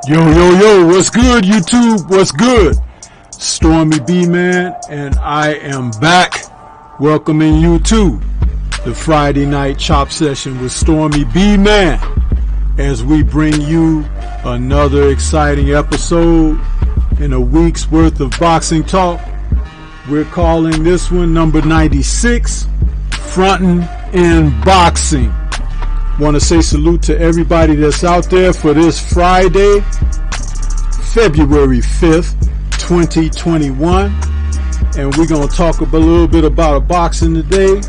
Yo, what's good, YouTube? What's good? Stormybman, and I am back welcoming you to the Friday night chop session with Stormybman as we bring you another exciting episode in a week's worth of boxing talk. We're calling this one number 96, Frontin' in Boxing. Want to say salute to everybody that's out there for this Friday, February 5th, 2021. And we're going to talk a little bit about boxing today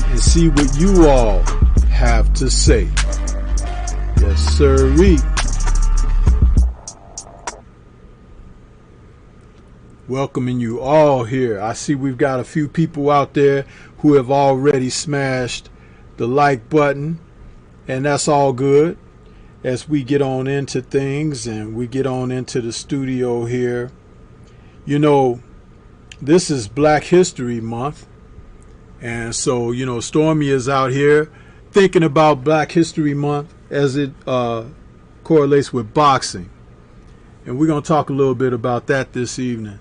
and see what you all have to say. Yes, sirree. Welcoming you all here. I see we've got a few people out there who have already smashed the like button, and that's all good as we get on into things and we get on into the studio here. You know, this is Black History Month, and so, you know, Stormy is out here thinking about Black History Month as it correlates with boxing, and we're going to talk a little bit about that this evening.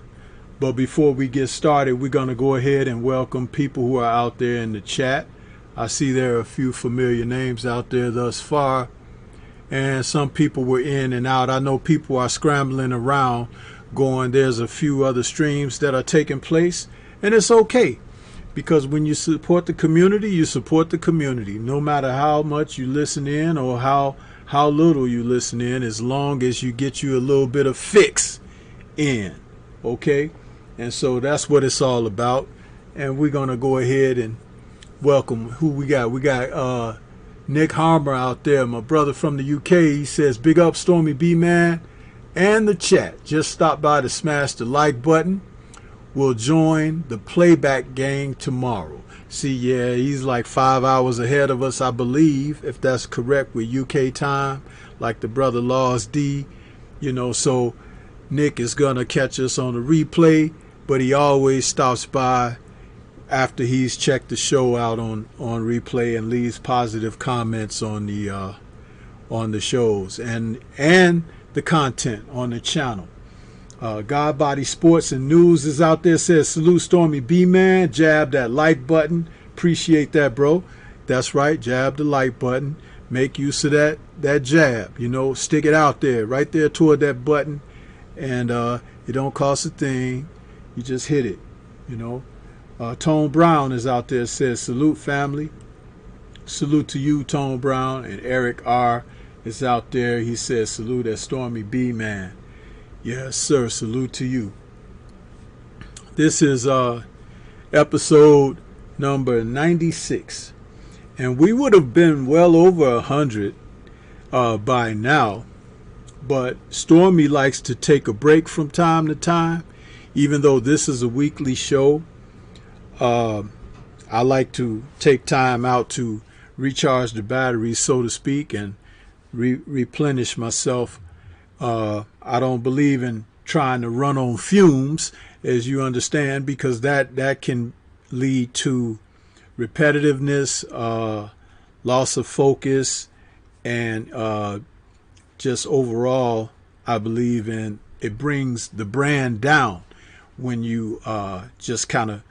But before we get started, we're going to go ahead and welcome people who are out there in the chat. I see there are a few familiar names out there thus far, and some people were in and out. I know people are scrambling around going, there's a few other streams that are taking place, and it's okay, because when you support the community, you support the community, no matter how much you listen in or how little you listen in, as long as you get you a little bit of fix in, okay? And so that's what it's all about, and we're going to go ahead and welcome who we got. We got Nick Harmer out there, my brother from the UK. He says, big up Stormy B man and the chat. Just stop by to smash the like button. We'll join the playback gang tomorrow. See, yeah, he's like 5 hours ahead of us, I believe, if that's correct, with UK time, like the brother Laws D. You know, so Nick is going to catch us on the replay, but he always stops by after he's checked the show out on replay and leaves positive comments on the shows and the content on the channel. God Body Sports and News is out there, says salute Stormy B man. Jab that like button. Appreciate that, bro. That's right, jab the like button. Make use of that jab. You know, stick it out there, right there toward that button, and it don't cost a thing. You just hit it, you know. Tone Brown is out there, says salute family. Salute to you, Tone Brown. And Eric R is out there. He says salute at Stormy B man. Yes, sir. Salute to you. This is episode number 96, and we would have been well over 100 by now. But Stormy likes to take a break from time to time, even though this is a weekly show. I like to take time out to recharge the batteries, so to speak, and replenish myself. I don't believe in trying to run on fumes, as you understand, because that can lead to repetitiveness, loss of focus, and just overall, I believe in it brings the brand down when you just kind of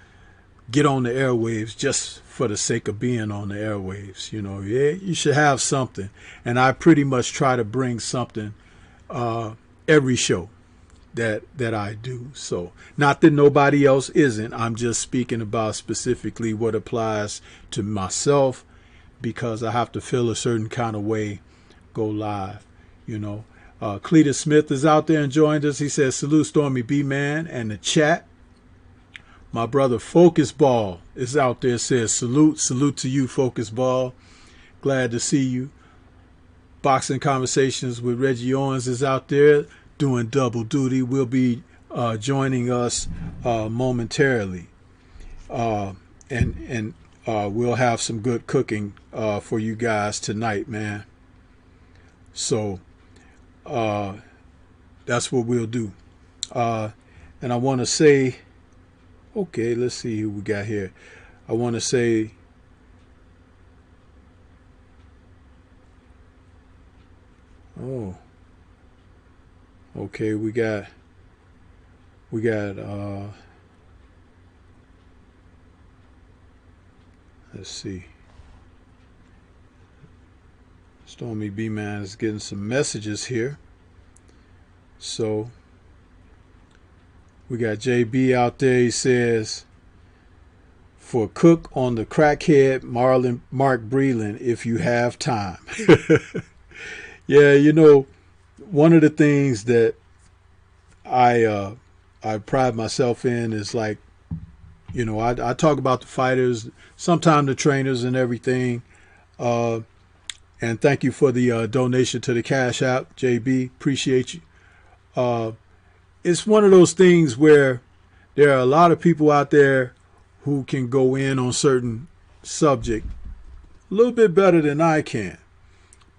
get on the airwaves just for the sake of being on the airwaves. You know, yeah, you should have something. And I pretty much try to bring something every show that I do. So not that nobody else isn't. I'm just speaking about specifically what applies to myself, because I have to feel a certain kind of way, go live, you know. Cletus Smith is out there and joined us. He says, salute Stormy B man and the chat. My brother Focus Ball is out there, says salute to you, Focus Ball. Glad to see you. Boxing Conversations with Reggie Owens is out there doing double duty. Will be joining us momentarily, and we'll have some good cooking for you guys tonight, man. So that's what we'll do. And I want to say, okay, let's see who we got here. I want to say Oh, Okay, we got let's see. Stormybman is getting some messages here. So we got JB out there. He says, for Cook on the crackhead Mark Breland if you have time. Yeah, you know, one of the things that I pride myself in is, like, you know, I talk about the fighters, sometimes the trainers and everything. And thank you for the donation to the Cash App, JB. Appreciate you. It's one of those things where there are a lot of people out there who can go in on certain subject a little bit better than I can.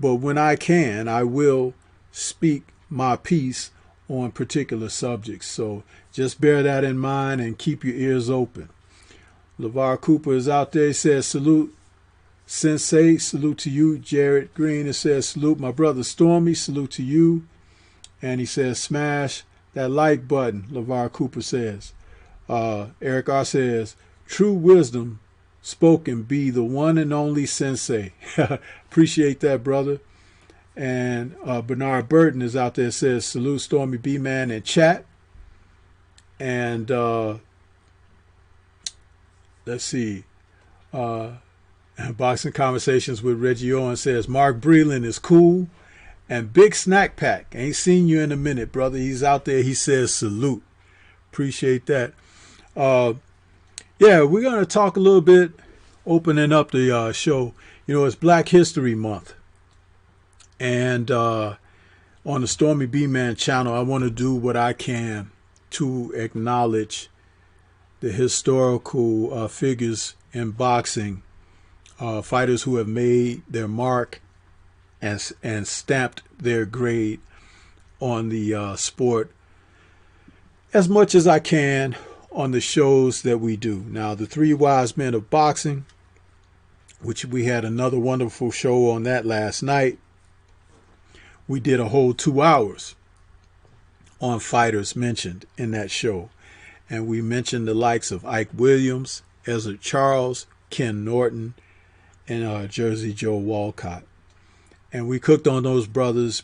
But when I can, I will speak my piece on particular subjects. So just bear that in mind and keep your ears open. LeVar Cooper is out there. He says, salute, Sensei. Salute to you. Jared Green, it says, salute my brother Stormy. Salute to you. And he says, smash that like button, LeVar Cooper says. Eric R. says, true wisdom spoken, be the one and only Sensei. Appreciate that, brother. And Bernard Burton is out there, says, salute Stormy B-Man in chat. And let's see. Boxing Conversations with Reggie Owen says, Mark Breland is cool. And Big Snack Pack, ain't seen you in a minute, brother. He's out there. He says, salute. Appreciate that. Yeah, we're going to talk a little bit, opening up the show. You know, it's Black History Month. And on the Stormy B-Man channel, I want to do what I can to acknowledge the historical figures in boxing, fighters who have made their mark and stamped their grade on the sport as much as I can on the shows that we do. Now, the Three Wise Men of Boxing, which we had another wonderful show on that last night. We did a whole 2 hours on fighters mentioned in that show. And we mentioned the likes of Ike Williams, Ezra Charles, Ken Norton, and Jersey Joe Walcott. And we cooked on those brothers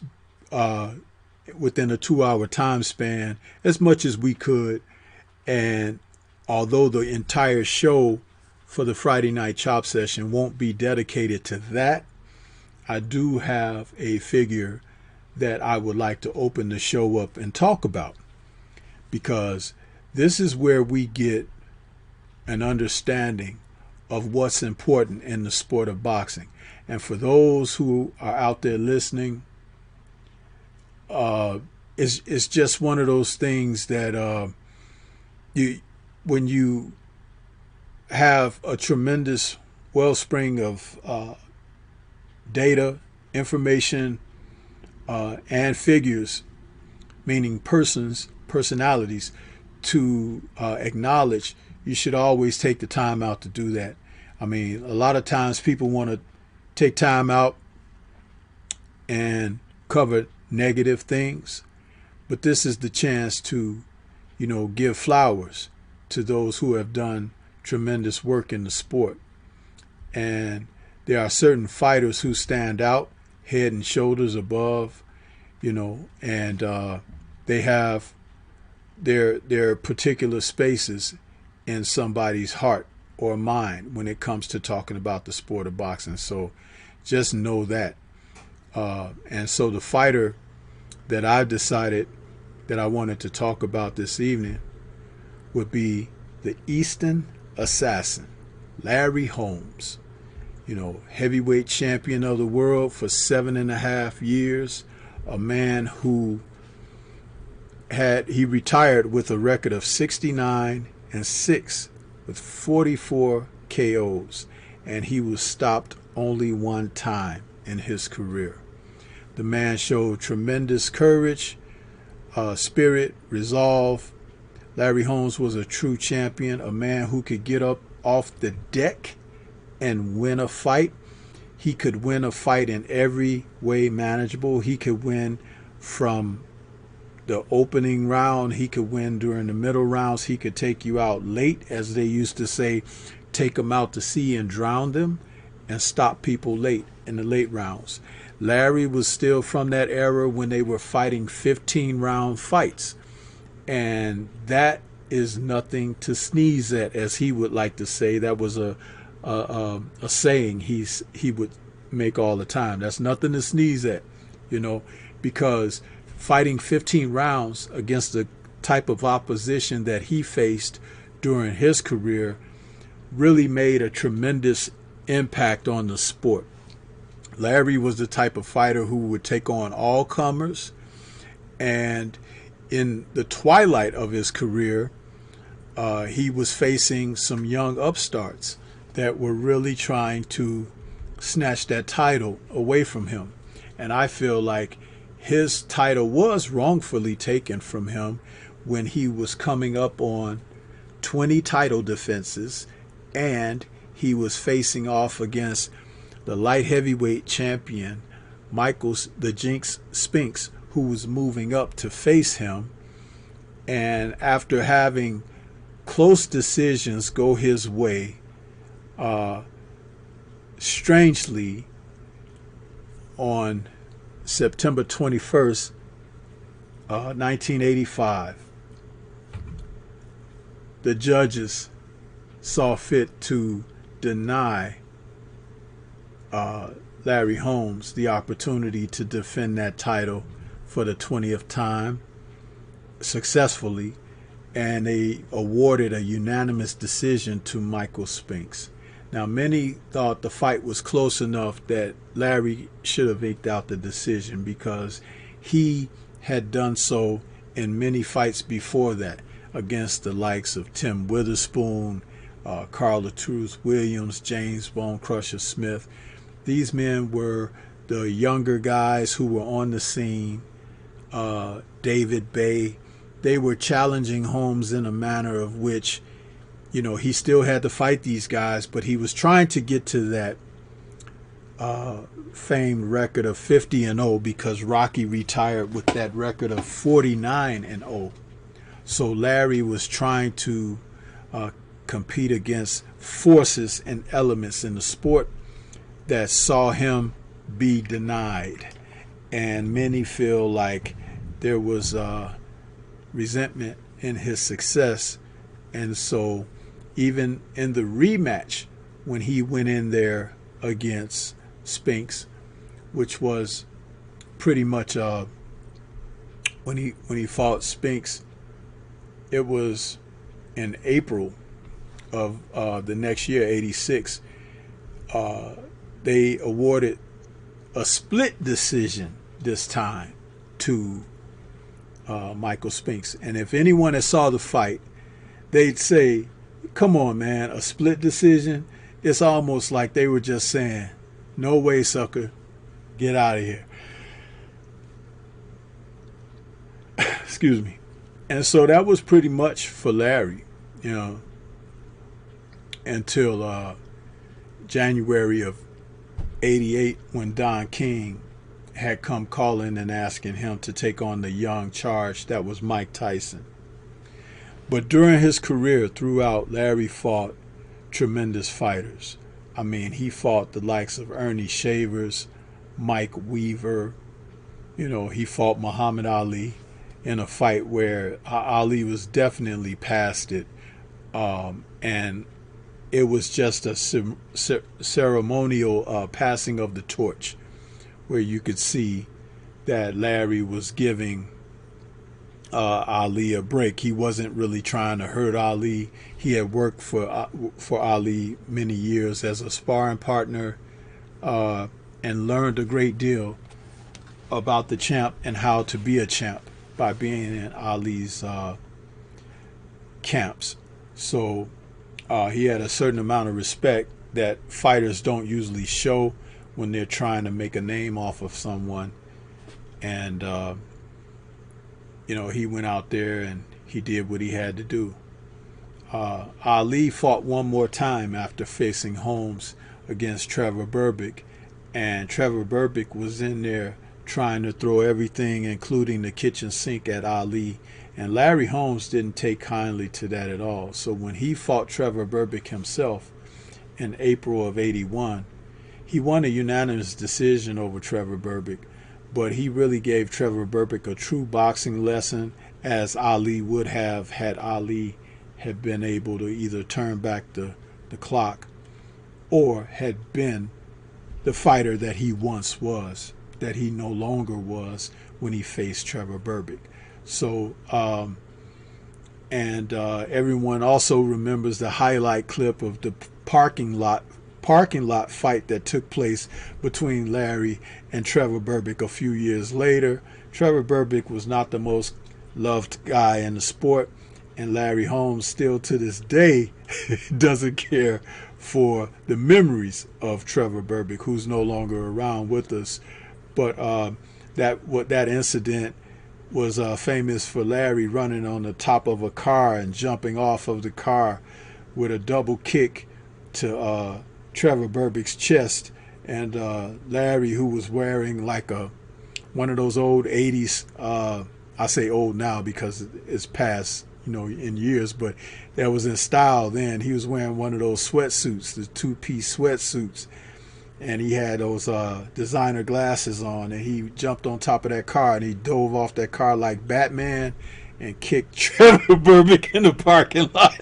within a 2 hour time span as much as we could. And although the entire show for the Friday Night Chop Session won't be dedicated to that, I do have a figure that I would like to open the show up and talk about, because this is where we get an understanding of what's important in the sport of boxing. And for those who are out there listening, it's just one of those things that when you have a tremendous wellspring of data, information, and figures, meaning personalities, to acknowledge, you should always take the time out to do that. I mean, a lot of times people want to take time out and cover negative things, but this is the chance to, you know, give flowers to those who have done tremendous work in the sport. And there are certain fighters who stand out head and shoulders above, you know, and they have their particular spaces in somebody's heart or mind when it comes to talking about the sport of boxing. So just know that. And so the fighter that I've decided that I wanted to talk about this evening would be the Eastern Assassin, Larry Holmes. You know, heavyweight champion of the world for 7.5 years, a man who he retired with a record of 69-6 with 44 KOs, and he was stopped only one time in his career. The man showed tremendous courage, spirit, resolve. Larry Holmes was a true champion, a man who could get up off the deck and win a fight. He could win a fight in every way manageable. He could win from the opening round he could win. During the middle rounds he could take you out late, as they used to say, take them out to sea and drown them, and stop people late in the late rounds. Larry was still from that era when they were fighting 15-round fights, and that is nothing to sneeze at, as he would like to say. That was a saying he would make all the time. That's nothing to sneeze at, you know, because fighting 15 rounds against the type of opposition that he faced during his career really made a tremendous impact on the sport. Larry was the type of fighter who would take on all comers, and in the twilight of his career, he was facing some young upstarts that were really trying to snatch that title away from him. And I feel like his title was wrongfully taken from him when he was coming up on 20 title defenses, and he was facing off against the light heavyweight champion, the Jinx Spinks, who was moving up to face him. And after having close decisions go his way, strangely, on September 21st, 1985, the judges saw fit to deny Larry Holmes the opportunity to defend that title for the 20th time successfully, and they awarded a unanimous decision to Michael Spinks. Now, many thought the fight was close enough that Larry should have eked out the decision, because he had done so in many fights before that against the likes of Tim Witherspoon, Carl Latrus Williams, James Bone Crusher Smith. These men were the younger guys who were on the scene. David Bay. They were challenging Holmes in a manner of which, you know, he still had to fight these guys, but he was trying to get to that famed record of 50-0, because Rocky retired with that record of 49-0. So Larry was trying to compete against forces and elements in the sport that saw him be denied. And many feel like there was resentment in his success. And so even in the rematch, when he went in there against Spinks, which was pretty much when he fought Spinks, it was in April of the next year, 86. They awarded a split decision this time to Michael Spinks. And if anyone that saw the fight, they'd say, come on, man, a split decision? It's almost like they were just saying, no way, sucker, get out of here. Excuse me. And so that was pretty much for Larry, you know, until January of 88, when Don King had come calling and asking him to take on the young charge that was Mike Tyson. But during his career throughout, Larry fought tremendous fighters. I mean, he fought the likes of Ernie Shavers, Mike Weaver. You know, he fought Muhammad Ali in a fight where Ali was definitely past it. And it was just a ceremonial passing of the torch, where you could see that Larry was giving Ali a break. He wasn't really trying to hurt Ali. He had worked for Ali many years as a sparring partner, and learned a great deal about the champ and how to be a champ by being in Ali's camps. So he had a certain amount of respect that fighters don't usually show when they're trying to make a name off of someone. And you know, he went out there and he did what he had to do. Ali fought one more time after facing Holmes against Trevor Berbick, and Trevor Berbick was in there trying to throw everything, including the kitchen sink, at Ali. And Larry Holmes didn't take kindly to that at all. So when he fought Trevor Berbick himself in April of '81, he won a unanimous decision over Trevor Berbick, but he really gave Trevor Berbick a true boxing lesson, as Ali would have had Ali had been able to either turn back the clock or had been the fighter that he once was, that he no longer was when he faced Trevor Berbick. So, everyone also remembers the highlight clip of the parking lot fight that took place between Larry and Trevor Berbick a few years later. Trevor Berbick was not the most loved guy in the sport, and Larry Holmes still to this day doesn't care for the memories of Trevor Berbick, who's no longer around with us. But that incident was famous for Larry running on the top of a car and jumping off of the car with a double kick to Trevor Berbick's chest. And Larry, who was wearing like one of those old 80s, I say old now because it's past, in years, but that was in style then. He was wearing one of those sweatsuits, the two-piece sweatsuits, and he had those designer glasses on, and he jumped on top of that car and he dove off that car like Batman and kicked Trevor Berbick in the parking lot.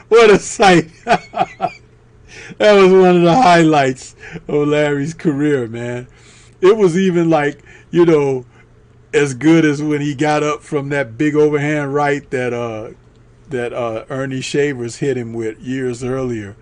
What a sight. That was one of the highlights of Larry's career, man. It was even like, as good as when he got up from that big overhand right that Ernie Shavers hit him with years earlier.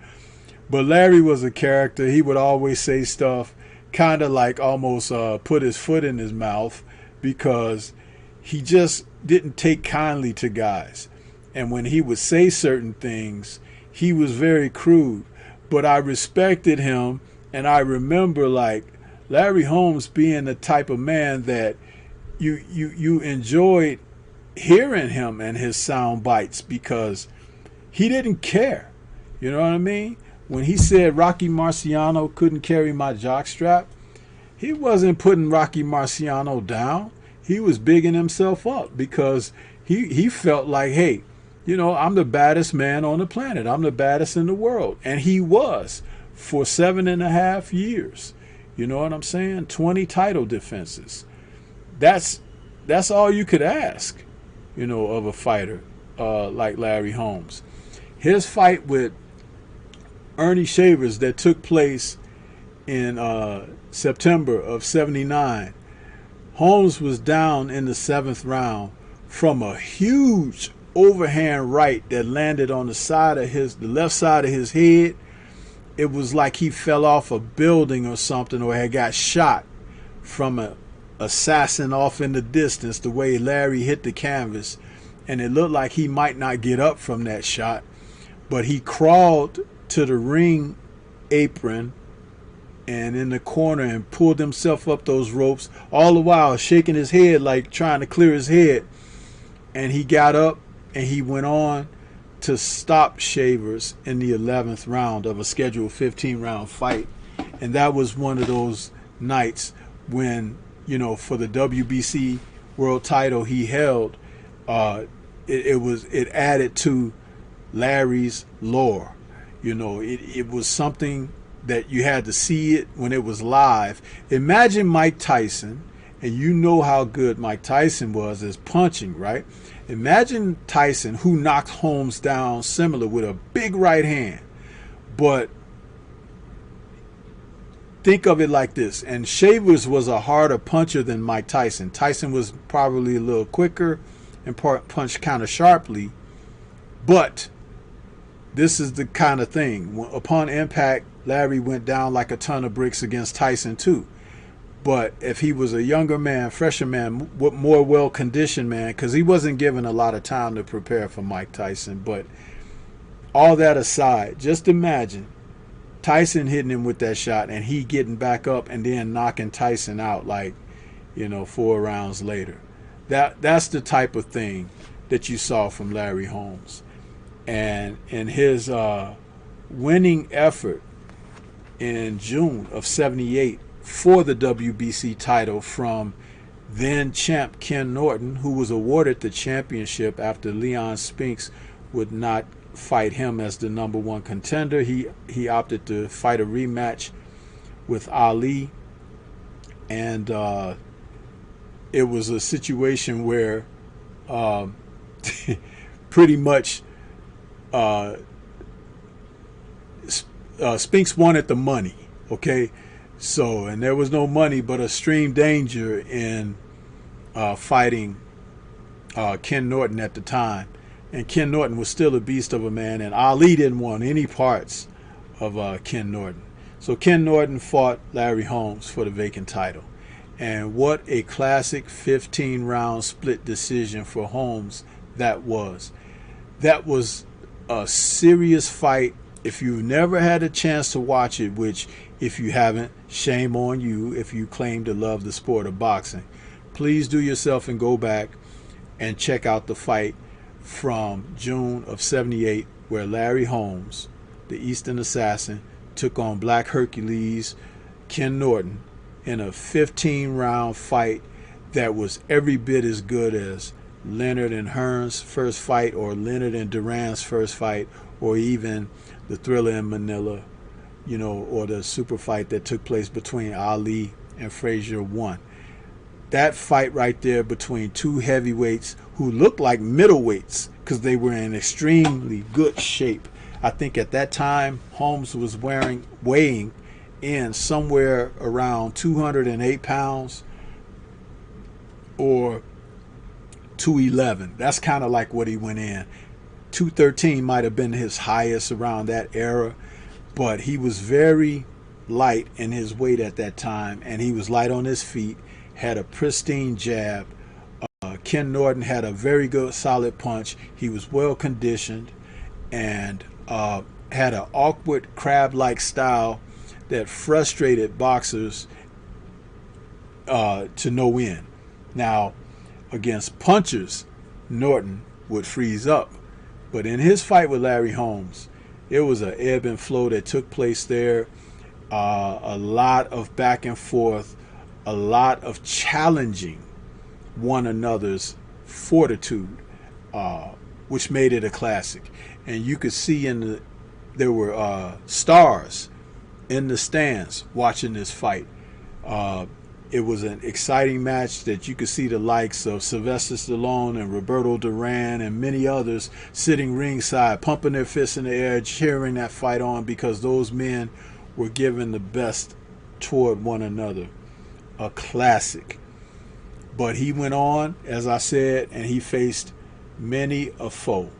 But Larry was a character. He would always say stuff kind of like almost put his foot in his mouth, because he just didn't take kindly to guys. And when he would say certain things, he was very crude. But I respected him, and I remember like Larry Holmes being the type of man that you enjoyed hearing him and his sound bites, because he didn't care. You know what I mean? When he said Rocky Marciano couldn't carry my jockstrap, he wasn't putting Rocky Marciano down. He was bigging himself up, because he felt like, hey, I'm the baddest man on the planet. I'm the baddest in the world. And he was for 7.5 years. You know what I'm saying? 20 title defenses. That's all you could ask, of a fighter like Larry Holmes. His fight with Ernie Shavers that took place in September of '79, Holmes was down in the 7th round from a huge overhand right that landed on the left side of his head. It was like he fell off a building or something, or had got shot from an assassin off in the distance, the way Larry hit the canvas. And it looked like he might not get up from that shot, but he crawled to the ring apron and in the corner and pulled himself up those ropes, all the while shaking his head like trying to clear his head. And he got up and he went on to stop Shavers in the 11th round of a scheduled 15-round fight. And that was one of those nights when, for the WBC world title he held, it added to Larry's lore. It was something that you had to see it when it was live. Imagine Mike Tyson, and you know how good Mike Tyson was as punching, right? Imagine Tyson, who knocked Holmes down similar with a big right hand. But think of it like this. And Shavers was a harder puncher than Mike Tyson. Tyson was probably a little quicker and punched kind of sharply. But this is the kind of thing. Upon impact, Larry went down like a ton of bricks against Tyson too. But if he was a younger man, fresher man, more well-conditioned man, because he wasn't given a lot of time to prepare for Mike Tyson. But all that aside, just imagine Tyson hitting him with that shot and he getting back up and then knocking Tyson out like, 4 rounds later. That's the type of thing that you saw from Larry Holmes. And in his winning effort in June of '78 for the WBC title from then champ Ken Norton, who was awarded the championship after Leon Spinks would not fight him as the #1 contender. He opted to fight a rematch with Ali, and it was a situation where pretty much Spinks wanted the money, okay? So, and there was no money but extreme danger in fighting Ken Norton at the time. And Ken Norton was still a beast of a man, and Ali didn't want any parts of Ken Norton. So Ken Norton fought Larry Holmes for the vacant title. And what a classic 15-round split decision for Holmes that was. That was a serious fight. If you never had a chance to watch it, which if you haven't, shame on you if you claim to love the sport of boxing. Please do yourself and go back and check out the fight from June of '78 where Larry Holmes, the Eastern Assassin, took on Black Hercules Ken Norton in a 15-round fight that was every bit as good as Leonard and Hearn's first fight, or Leonard and Duran's first fight, or even the Thriller in Manila, you know, or the super fight that took place between Ali and Frazier 1. That fight right there between two heavyweights who looked like middleweights because they were in extremely good shape. I think at that time Holmes was weighing in somewhere around 208 pounds or 211. That's kind of like what he went in. 213 might have been his highest around that era, but he was very light in his weight at that time, and he was light on his feet, had a pristine jab. Ken Norton had a very good solid punch. He was well conditioned and had an awkward crab-like style that frustrated boxers to no end. Now, against punchers, Norton would freeze up. But in his fight with Larry Holmes, it was an ebb and flow that took place there. A lot of back and forth, a lot of challenging one another's fortitude, which made it a classic. And you could see there were stars in the stands watching this fight. It was an exciting match that you could see the likes of Sylvester Stallone and Roberto Duran and many others sitting ringside, pumping their fists in the air, cheering that fight on, because those men were giving the best toward one another. A classic. But he went on, as I said, and he faced many a foe.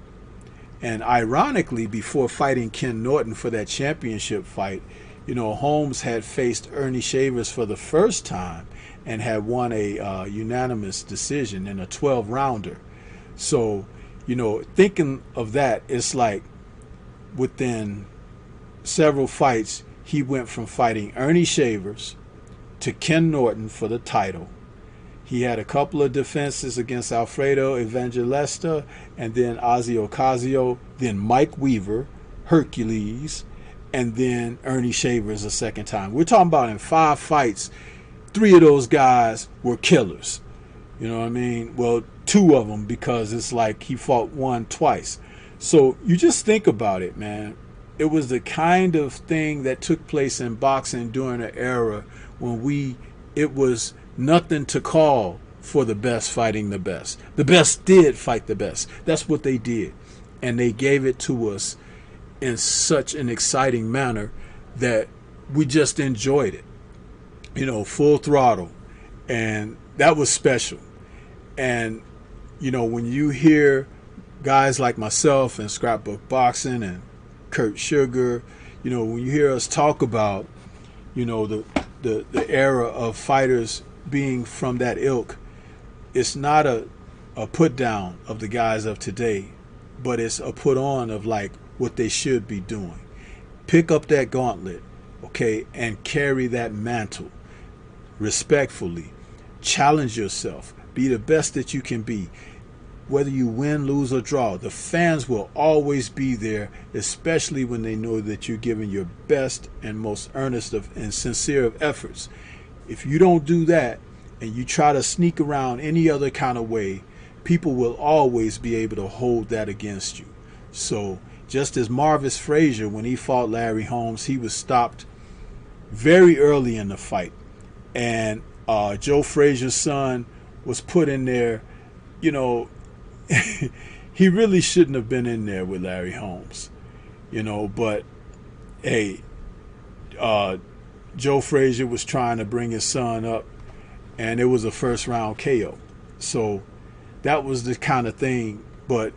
And ironically, before fighting Ken Norton for that championship fight, you know, Holmes had faced Ernie Shavers for the first time and had won a unanimous decision in a 12-rounder. So, you know, thinking of that, it's like within several fights, he went from fighting Ernie Shavers to Ken Norton for the title. He had a couple of defenses against Alfredo Evangelista and then Ozzy Ocasio, then Mike Weaver, Hercules, and then Ernie Shavers a second time. We're talking about in 5 fights, 3 of those guys were killers. You know what I mean? Well, 2 of them, because it's like he fought one twice. So you just think about it, man. It was the kind of thing that took place in boxing during an era when it was nothing to call for the best fighting the best. The best did fight the best. That's what they did. And they gave it to us in such an exciting manner that we just enjoyed it, you know, full throttle. And that was special. And, you know, when you hear guys like myself and Scrapbook Boxing and Kurt Sugar, you know, when you hear us talk about, you know, the era of fighters being from that ilk, it's not a put down of the guys of today, but it's a put on of like what they should be doing. Pick up that gauntlet, okay, and carry that mantle respectfully. Challenge yourself. Be the best that you can be. Whether you win, lose, or draw, the fans will always be there, especially when they know that you're giving your best and most earnest and sincere of efforts. If you don't do that and you try to sneak around any other kind of way, people will always be able to hold that against you. So just as Marvis Frazier, when he fought Larry Holmes, he was stopped very early in the fight. And Joe Frazier's son was put in there, you know, he really shouldn't have been in there with Larry Holmes, you know, but hey, Joe Frazier was trying to bring his son up, and it was a first round KO. So that was the kind of thing. But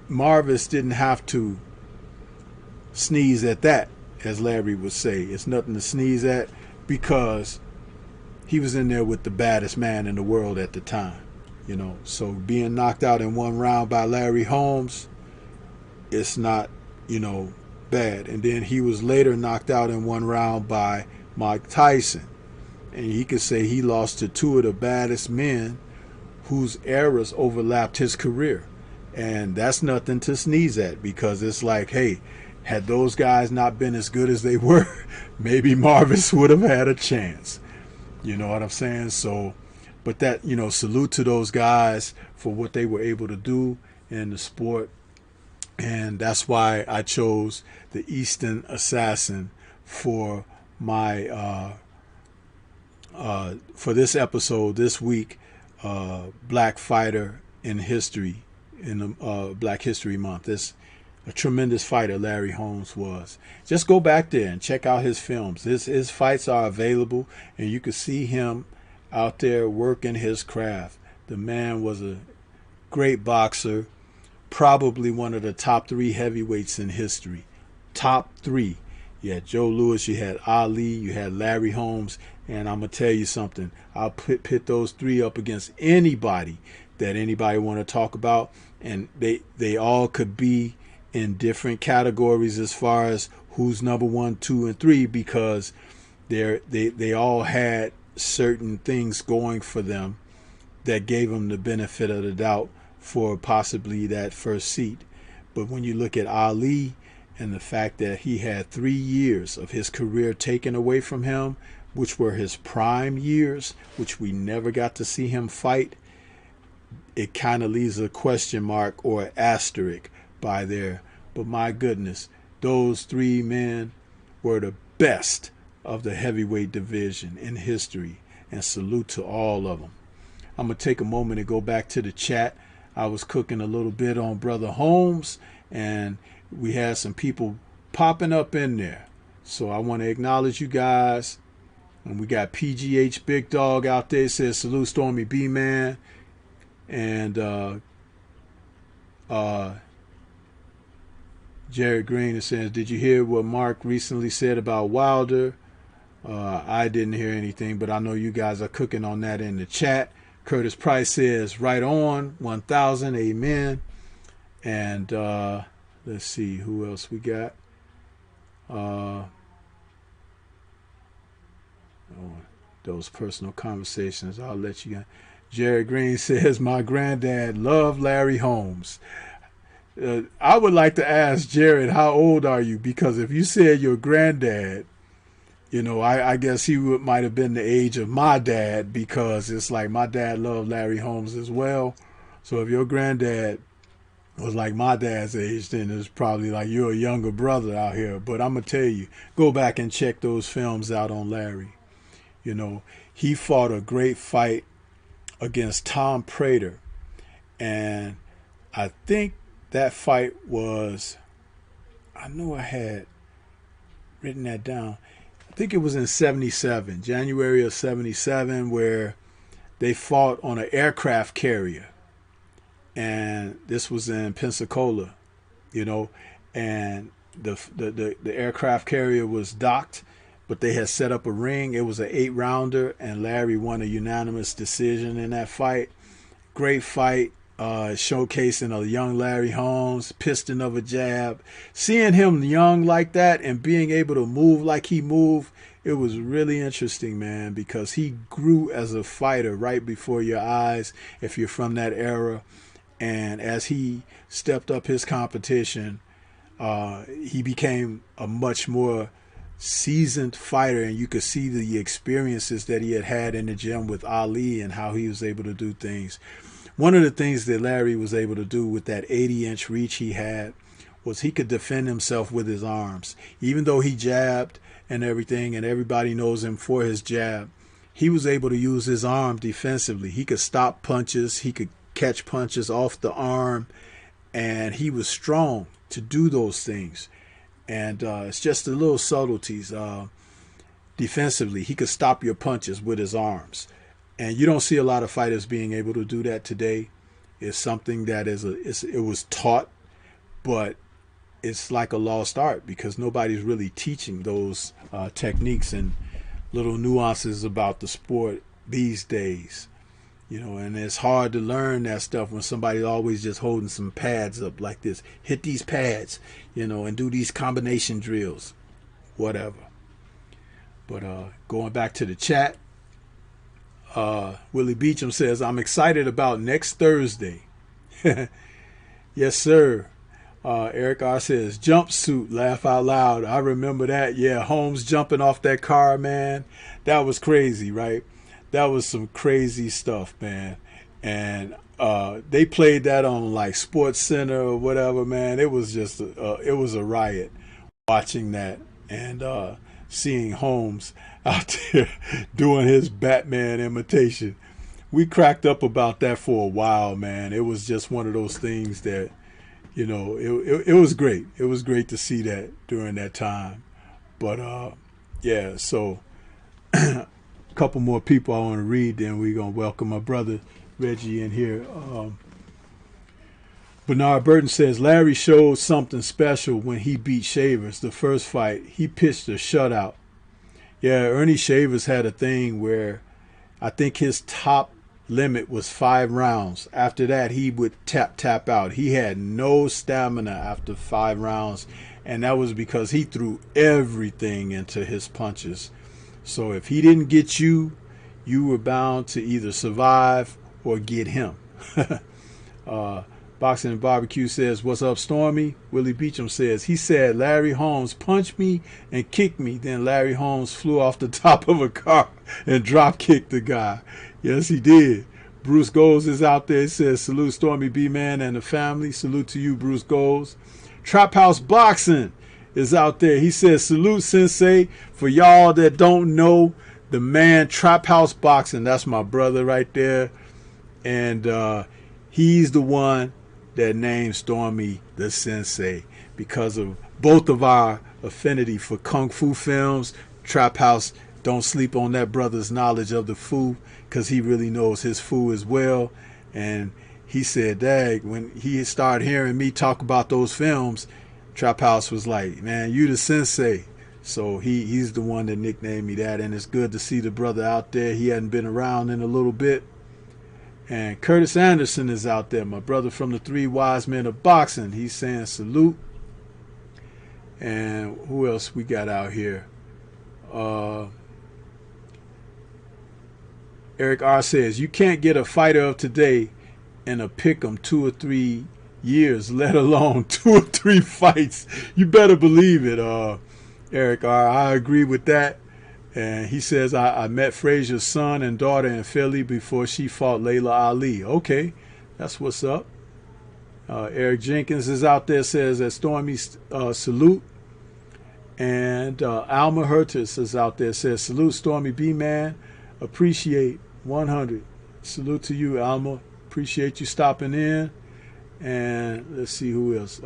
Marvis didn't have to sneeze at that, as Larry would say. It's nothing to sneeze at, because he was in there with the baddest man in the world at the time. You know, so being knocked out in one round by Larry Holmes, it's not, you know, bad. And then he was later knocked out in one round by Mike Tyson. And he could say he lost to two of the baddest men whose eras overlapped his career. And that's nothing to sneeze at, because it's like, hey, had those guys not been as good as they were, maybe Marvis would have had a chance. You know what I'm saying? So, but that, you know, salute to those guys for what they were able to do in the sport. And that's why I chose the Eastern Assassin for my for this episode this week, Black Fighter in History, in the Black History Month. It's a tremendous fighter Larry Holmes was. Just go back there and check out his films. His fights are available, and you can see him out there working his craft. The man was a great boxer, probably one of the top 3 heavyweights in history. Top 3. You had Joe Louis, you had Ali, you had Larry Holmes, and I'm going to tell you something. I'll pit those 3 up against anybody that anybody want to talk about, and they all could be in different categories as far as who's number 1, 2, and 3, because they all had certain things going for them that gave them the benefit of the doubt for possibly that first seat. But when you look at Ali and the fact that he had 3 years of his career taken away from him, which were his prime years, which we never got to see him fight, it kind of leaves a question mark or an asterisk by there. But my goodness, those 3 men were the best of the heavyweight division in history, and salute to all of them. I'm going to take a moment and go back to the chat. I was cooking a little bit on Brother Holmes, and we had some people popping up in there. So I want to acknowledge you guys. And we got PGH Big Dog out there, says salute Stormybman. And Jared Green says, did you hear what Mark recently said about Wilder? I didn't hear anything, but I know you guys are cooking on that in the chat. Curtis Price says, right on, 1,000, amen. And let's see, who else we got? Those personal conversations, I'll let you go. Jared Green says, my granddad loved Larry Holmes. I would like to ask Jared, how old are you? Because if you said your granddad, you know, I guess he might have been the age of my dad, because it's like my dad loved Larry Holmes as well. So if your granddad was like my dad's age, then it's probably like you're a younger brother out here. But I'm going to tell you, go back and check those films out on Larry. You know, he fought a great fight against Tom Prater. And I think that fight was, I know I had written that down. I think it was in 77, January of 77, where they fought on an aircraft carrier. And this was in Pensacola, you know, and the aircraft carrier was docked, but they had set up a ring. It was an 8-rounder, and Larry won a unanimous decision in that fight. Great fight, showcasing a young Larry Holmes, piston of a jab. Seeing him young like that and being able to move like he moved, it was really interesting, man, because he grew as a fighter right before your eyes if you're from that era. And as he stepped up his competition, he became a much more seasoned fighter, and you could see the experiences that he had in the gym with Ali and how he was able to do things. One of the things that Larry was able to do with that 80-inch reach he had was he could defend himself with his arms. Even though he jabbed and everything, and everybody knows him for his jab, he was able to use his arm defensively. He could stop punches, he could catch punches off the arm, and he was strong to do those things. And it's just the little subtleties. Defensively, he could stop your punches with his arms. And you don't see a lot of fighters being able to do that today. It's something that it was taught, but it's like a lost art because nobody's really teaching those techniques and little nuances about the sport these days. You know, and it's hard to learn that stuff when somebody's always just holding some pads up like this. Hit these pads, you know, and do these combination drills, whatever. But going back to the chat, Willie Beecham says, I'm excited about next Thursday. Yes, sir. Eric R. says, jumpsuit, laugh out loud. I remember that. Yeah, Holmes jumping off that car, man. That was crazy, right? That was some crazy stuff, man. And they played that on like Sports Center or whatever, man. It was just, it was a riot watching that and seeing Holmes out there doing his Batman imitation. We cracked up about that for a while, man. It was just one of those things that, you know, it was great. It was great to see that during that time. But yeah, so a couple more people I want to read, then we're going to welcome my brother Reggie in here. Bernard Burton says, Larry showed something special when he beat Shavers the first fight. He pitched a shutout. Yeah, Ernie Shavers had a thing where I think his top limit was 5 rounds. After that, he would tap out. He had no stamina after 5 rounds, and that was because he threw everything into his punches. So if he didn't get you, you were bound to either survive or get him. Boxing and Barbecue says, what's up, Stormy? Willie Beecham says, he said Larry Holmes punched me and kicked me. Then Larry Holmes flew off the top of a car and drop kicked the guy. Yes, he did. Bruce Goals is out there. He says, salute Stormy B-Man and the family. Salute to you, Bruce Goals. Trap House Boxing is out there. He says, salute, Sensei. For y'all that don't know, the man Trap House Boxing, that's my brother right there. And he's the one that named Stormy the Sensei because of both of our affinity for Kung Fu films. Trap House, don't sleep on that brother's knowledge of the Fu because he really knows his Fu as well. And he said, dang, when he started hearing me talk about those films, Trap House was like, man, you the Sensei. So he's the one that nicknamed me that, and it's good to see the brother out there. He hadn't been around in a little bit. And Curtis Anderson is out there, my brother from the Three Wise Men of Boxing. He's saying salute. And who else we got out here? Eric R. says, you can't get a fighter of today in a pick'em 2 or 3 years, let alone 2 or 3 fights. You better believe it, Eric R. I agree with that. And he says, I met Frazier's son and daughter in Philly before she fought Layla Ali. Okay, that's what's up. Eric Jenkins is out there, says that Stormy salute. And Alma Hertis is out there, says salute Stormy B-Man. Appreciate 100. Salute to you, Alma. Appreciate you stopping in. And let's see who else.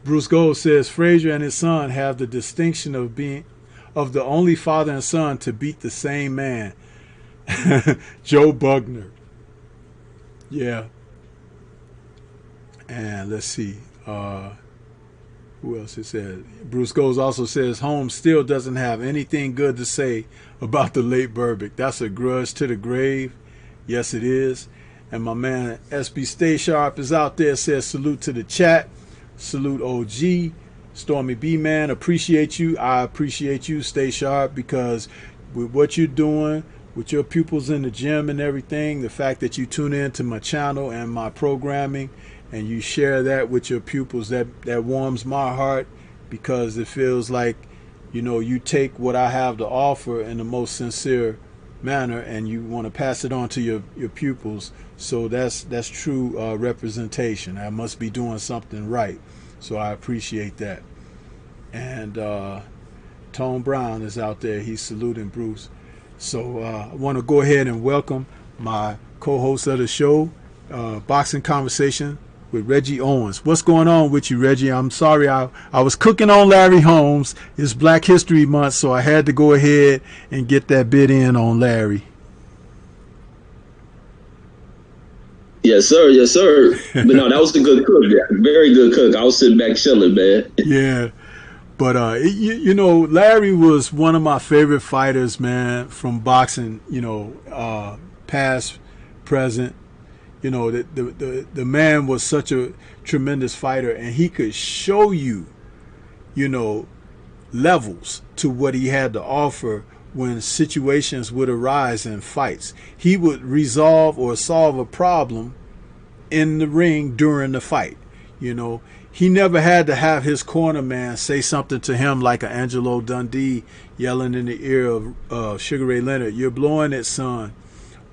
Bruce Gold says Frazier and his son have the distinction of being the only father and son to beat the same man. Joe Bugner. Yeah. And let's see. Who else it said? Bruce Goes also says Holmes still doesn't have anything good to say about the late Burbick. That's a grudge to the grave. Yes, it is. And my man SB Stay Sharp is out there, says salute to the chat. Salute OG. Stormy B-Man, appreciate you. I appreciate you. Stay sharp, because with what you're doing, with your pupils in the gym and everything, the fact that you tune in to my channel and my programming and you share that with your pupils, that warms my heart, because it feels like, you know, you take what I have to offer in the most sincere manner, and you want to pass it on to your pupils. So that's true representation. I must be doing something right. So I appreciate that. And Tone Brown is out there. He's saluting Bruce. So I want to go ahead and welcome my co-host of the show, Boxing Conversation with Reggie Owens. What's going on with you, Reggie? I'm sorry, I was cooking on Larry Holmes. It's Black History Month, so I had to go ahead and get that bit in on Larry. Yes, sir. Yes, sir. But no, that was a good cook. Yeah. Very good cook. I was sitting back chilling, man. Yeah. But, you know, Larry was one of my favorite fighters, man, from boxing, you know, past, present. You know, the man was such a tremendous fighter, and he could show you, you know, levels to what he had to offer when situations would arise in fights. He would resolve or solve a problem in the ring during the fight. You know, he never had to have his corner man say something to him like a Angelo Dundee yelling in the ear of Sugar Ray Leonard, "You're blowing it, son."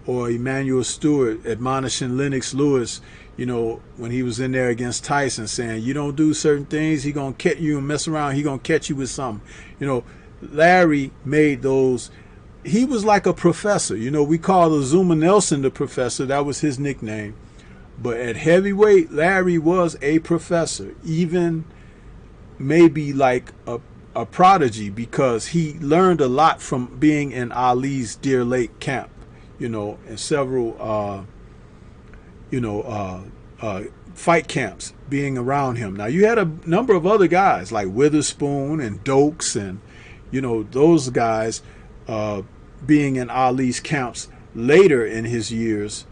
Or Emmanuel Stewart admonishing Lennox Lewis, you know, when he was in there against Tyson, saying, "You don't do certain things, he gonna catch you and mess around, he gonna catch you with something." You know, Larry made those. He was like a professor. You know, we call Azuma Nelson the professor. That was his nickname. But at heavyweight, Larry was a professor, even maybe like a prodigy, because he learned a lot from being in Ali's Deer Lake camp. You know, and several, fight camps being around him. Now, you had a number of other guys like Witherspoon and Dokes and, you know, those guys being in Ali's camps later in his years.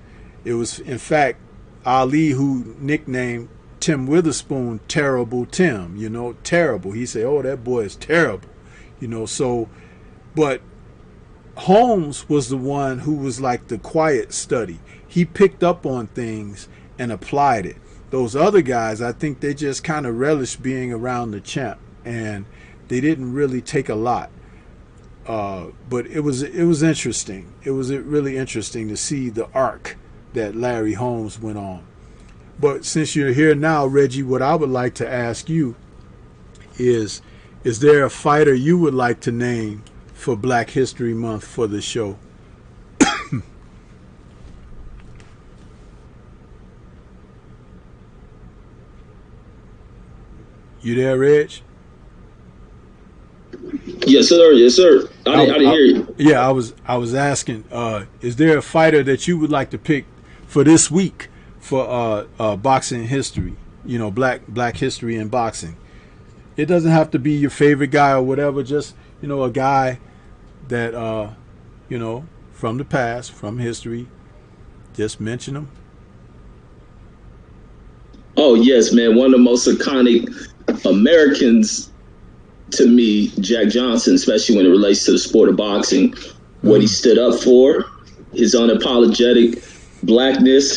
It was, in fact, Ali who nicknamed Tim Witherspoon Terrible Tim, you know, terrible. He said, "Oh, that boy is terrible," you know, so, but Holmes was the one who was like the quiet study. He picked up on things and applied it. Those other guys, I think they just kind of relished being around the champ, and they didn't really take a lot. But it was interesting. It was really interesting to see the arc that Larry Holmes went on. But since you're here now, Reggie, what I would like to ask you is there a fighter you would like to name for Black History Month for the show? You there, Reg? Yes, sir. Yes, sir. I didn't hear you. Yeah, I was asking, is there a fighter that you would like to pick for this week for boxing history? You know, black history in boxing. It doesn't have to be your favorite guy or whatever, just, you know, a guy that you know, from the past, from history. Just mention them. Oh yes, man. One of the most iconic Americans to me, Jack Johnson, especially when it relates to the sport of boxing, what he stood up for, his unapologetic blackness,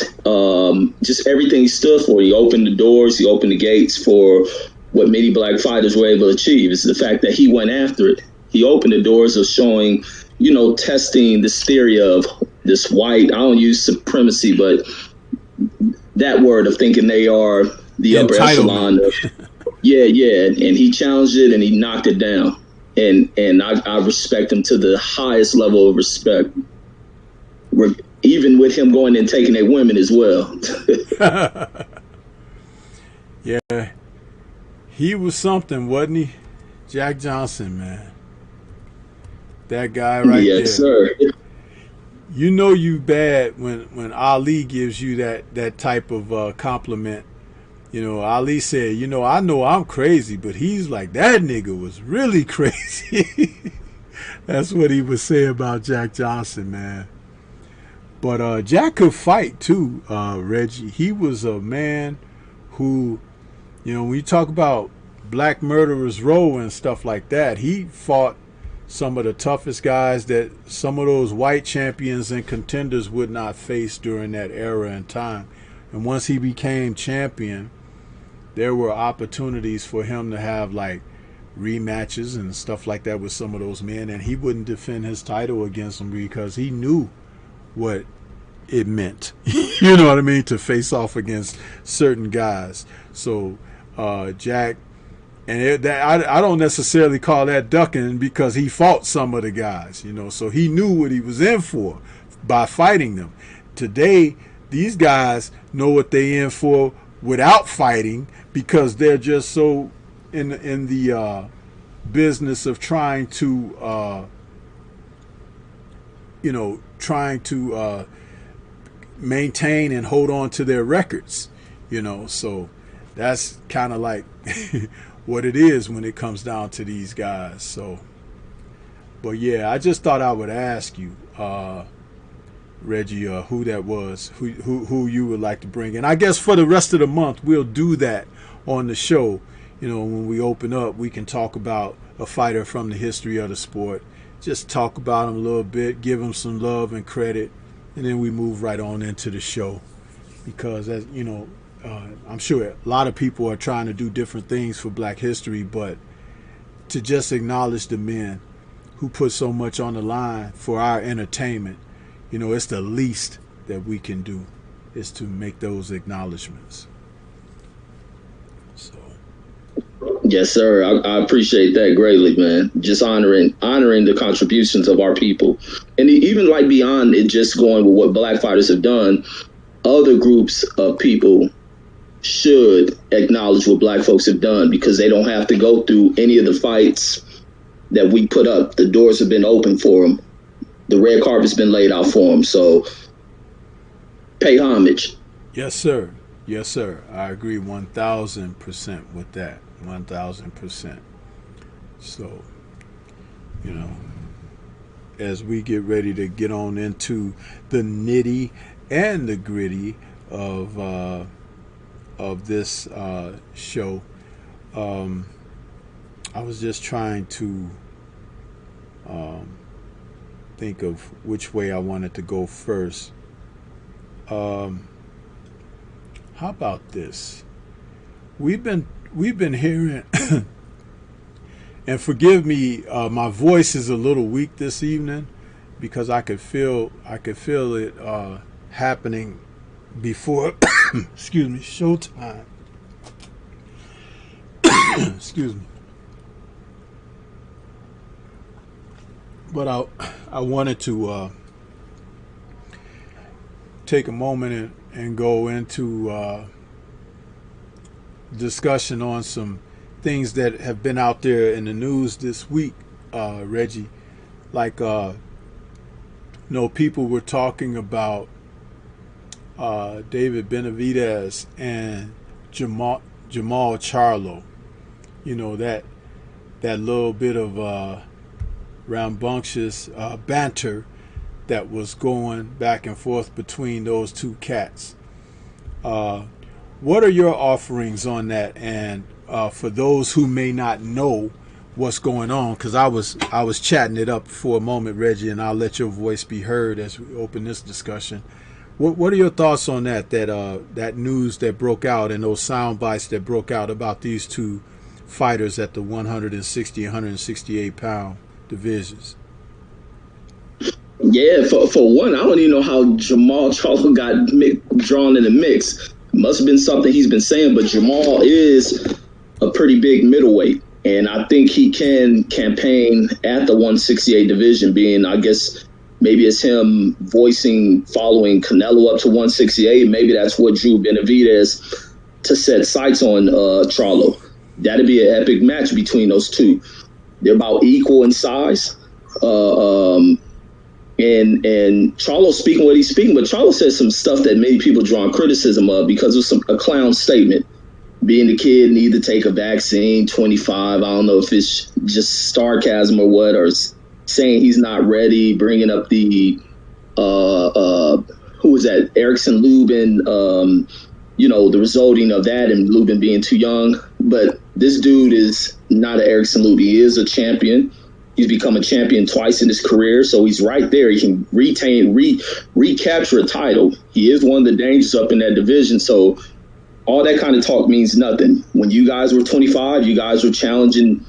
just everything he stood for. He opened the doors, he opened the gates for what many black fighters were able to achieve. It's the fact that he went after it. He opened the doors of showing, you know, testing this theory of this white, I don't use supremacy, but that word of thinking they are the upper echelon. Yeah. And he challenged it and he knocked it down. And I respect him to the highest level of respect. Even with him going and taking their women as well. Yeah. He was something, wasn't he? Jack Johnson, man. That guy right there. Yes, sir. You know you bad when Ali gives you that type of compliment. You know, Ali said, you know I'm crazy, but he's like, that nigga was really crazy. That's what he would say about Jack Johnson, man. But Jack could fight too, Reggie. He was a man who, you know, when you talk about Black Murderers Row and stuff like that, he fought some of the toughest guys that some of those white champions and contenders would not face during that era and time. And once he became champion, there were opportunities for him to have like rematches and stuff like that with some of those men, and he wouldn't defend his title against them because he knew what it meant. You know what I mean, to face off against certain guys. So Jack, and I don't necessarily call that ducking, because he fought some of the guys, you know, so he knew what he was in for by fighting them. Today, these guys know what they in for without fighting, because they're just so in the business of trying to maintain and hold on to their records, you know. So that's kind of like what it is when it comes down to these guys. So, but yeah, I just thought I would ask you, Reggie, who that was, who you would like to bring in. I guess for the rest of the month we'll do that on the show. You know, when we open up, we can talk about a fighter from the history of the sport. Just talk about him a little bit, give him some love and credit, and then we move right on into the show. Because, as you know, I'm sure a lot of people are trying to do different things for Black history, but to just acknowledge the men who put so much on the line for our entertainment, you know, it's the least that we can do, is to make those acknowledgments. So. Yes, sir. I appreciate that greatly, man. Just honoring the contributions of our people, and even like beyond it, just going with what Black fighters have done. Other groups of people should acknowledge what Black folks have done, because they don't have to go through any of the fights that we put up. The doors have been open for them. The red carpet's been laid out for them. So pay homage. Yes, sir. Yes, sir. I agree 1,000% with that. 1,000%. So, you know, as we get ready to get on into the nitty and the gritty of this show, I was just trying to think of which way I wanted to go first. How about this? We've been hearing, and forgive me, my voice is a little weak this evening, because I could feel it happening before excuse me, showtime. Excuse me. But I wanted to take a moment and go into discussion on some things that have been out there in the news this week, Reggie. Like, people were talking about David Benavidez and Jamal Charlo. You know, that little bit of rambunctious banter that was going back and forth between those two cats. What are your offerings on that? And for those who may not know what's going on, because I was chatting it up for a moment, Reggie, and I'll let your voice be heard as we open this discussion. What are your thoughts on that news that broke out, and those sound bites that broke out about these two fighters at the 160 and 168 pound divisions? Yeah, for one, I don't even know how Jamal Charlo got drawn in the mix. Must have been something he's been saying, but Jamal is a pretty big middleweight, and I think he can campaign at the 168 division, being, I guess, maybe it's him following Canelo up to 168. Maybe that's what drew Benavidez to set sights on Charlo. That'd be an epic match between those two. They're about equal in size. And Charlo speaking what he's speaking, but Charlo said some stuff that made people draw criticism of because of a clown statement. Being the kid, need to take a vaccine, 25. I don't know if it's just sarcasm or what, or saying he's not ready, bringing up the, who was that, Erickson Lubin, the resulting of that and Lubin being too young. But this dude is not an Erickson Lubin. He is a champion. He's become a champion twice in his career, so he's right there. He can recapture a title. He is one of the dangers up in that division, so all that kind of talk means nothing. When you guys were 25, you guys were challenging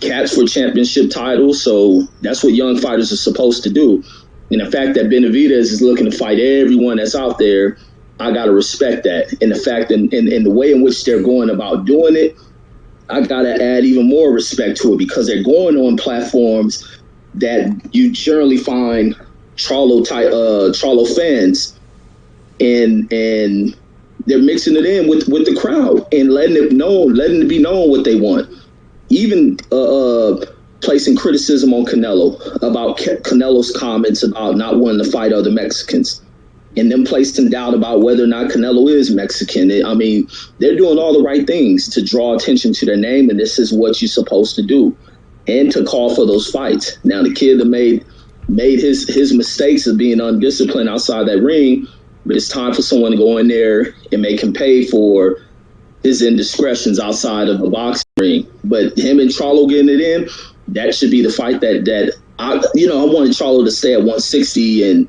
cats for championship titles. So that's what young fighters are supposed to do. And the fact that Benavidez is looking to fight everyone that's out there, I got to respect that. And the fact and the way in which they're going about doing it, I got to add even more respect to it, because they're going on platforms that you generally find Charlo fans, and they're mixing it in with the crowd and letting it be known what they want. Even placing criticism on Canelo about Canelo's comments about not wanting to fight other Mexicans, and then placing doubt about whether or not Canelo is Mexican. I mean, they're doing all the right things to draw attention to their name, and this is what you're supposed to do, and to call for those fights. Now, the kid that made his mistakes of being undisciplined outside that ring, but it's time for someone to go in there and make him pay for his indiscretions outside of the boxing ring. But him and Charlo getting it in, that should be the fight that I wanted Charlo to stay at 160 and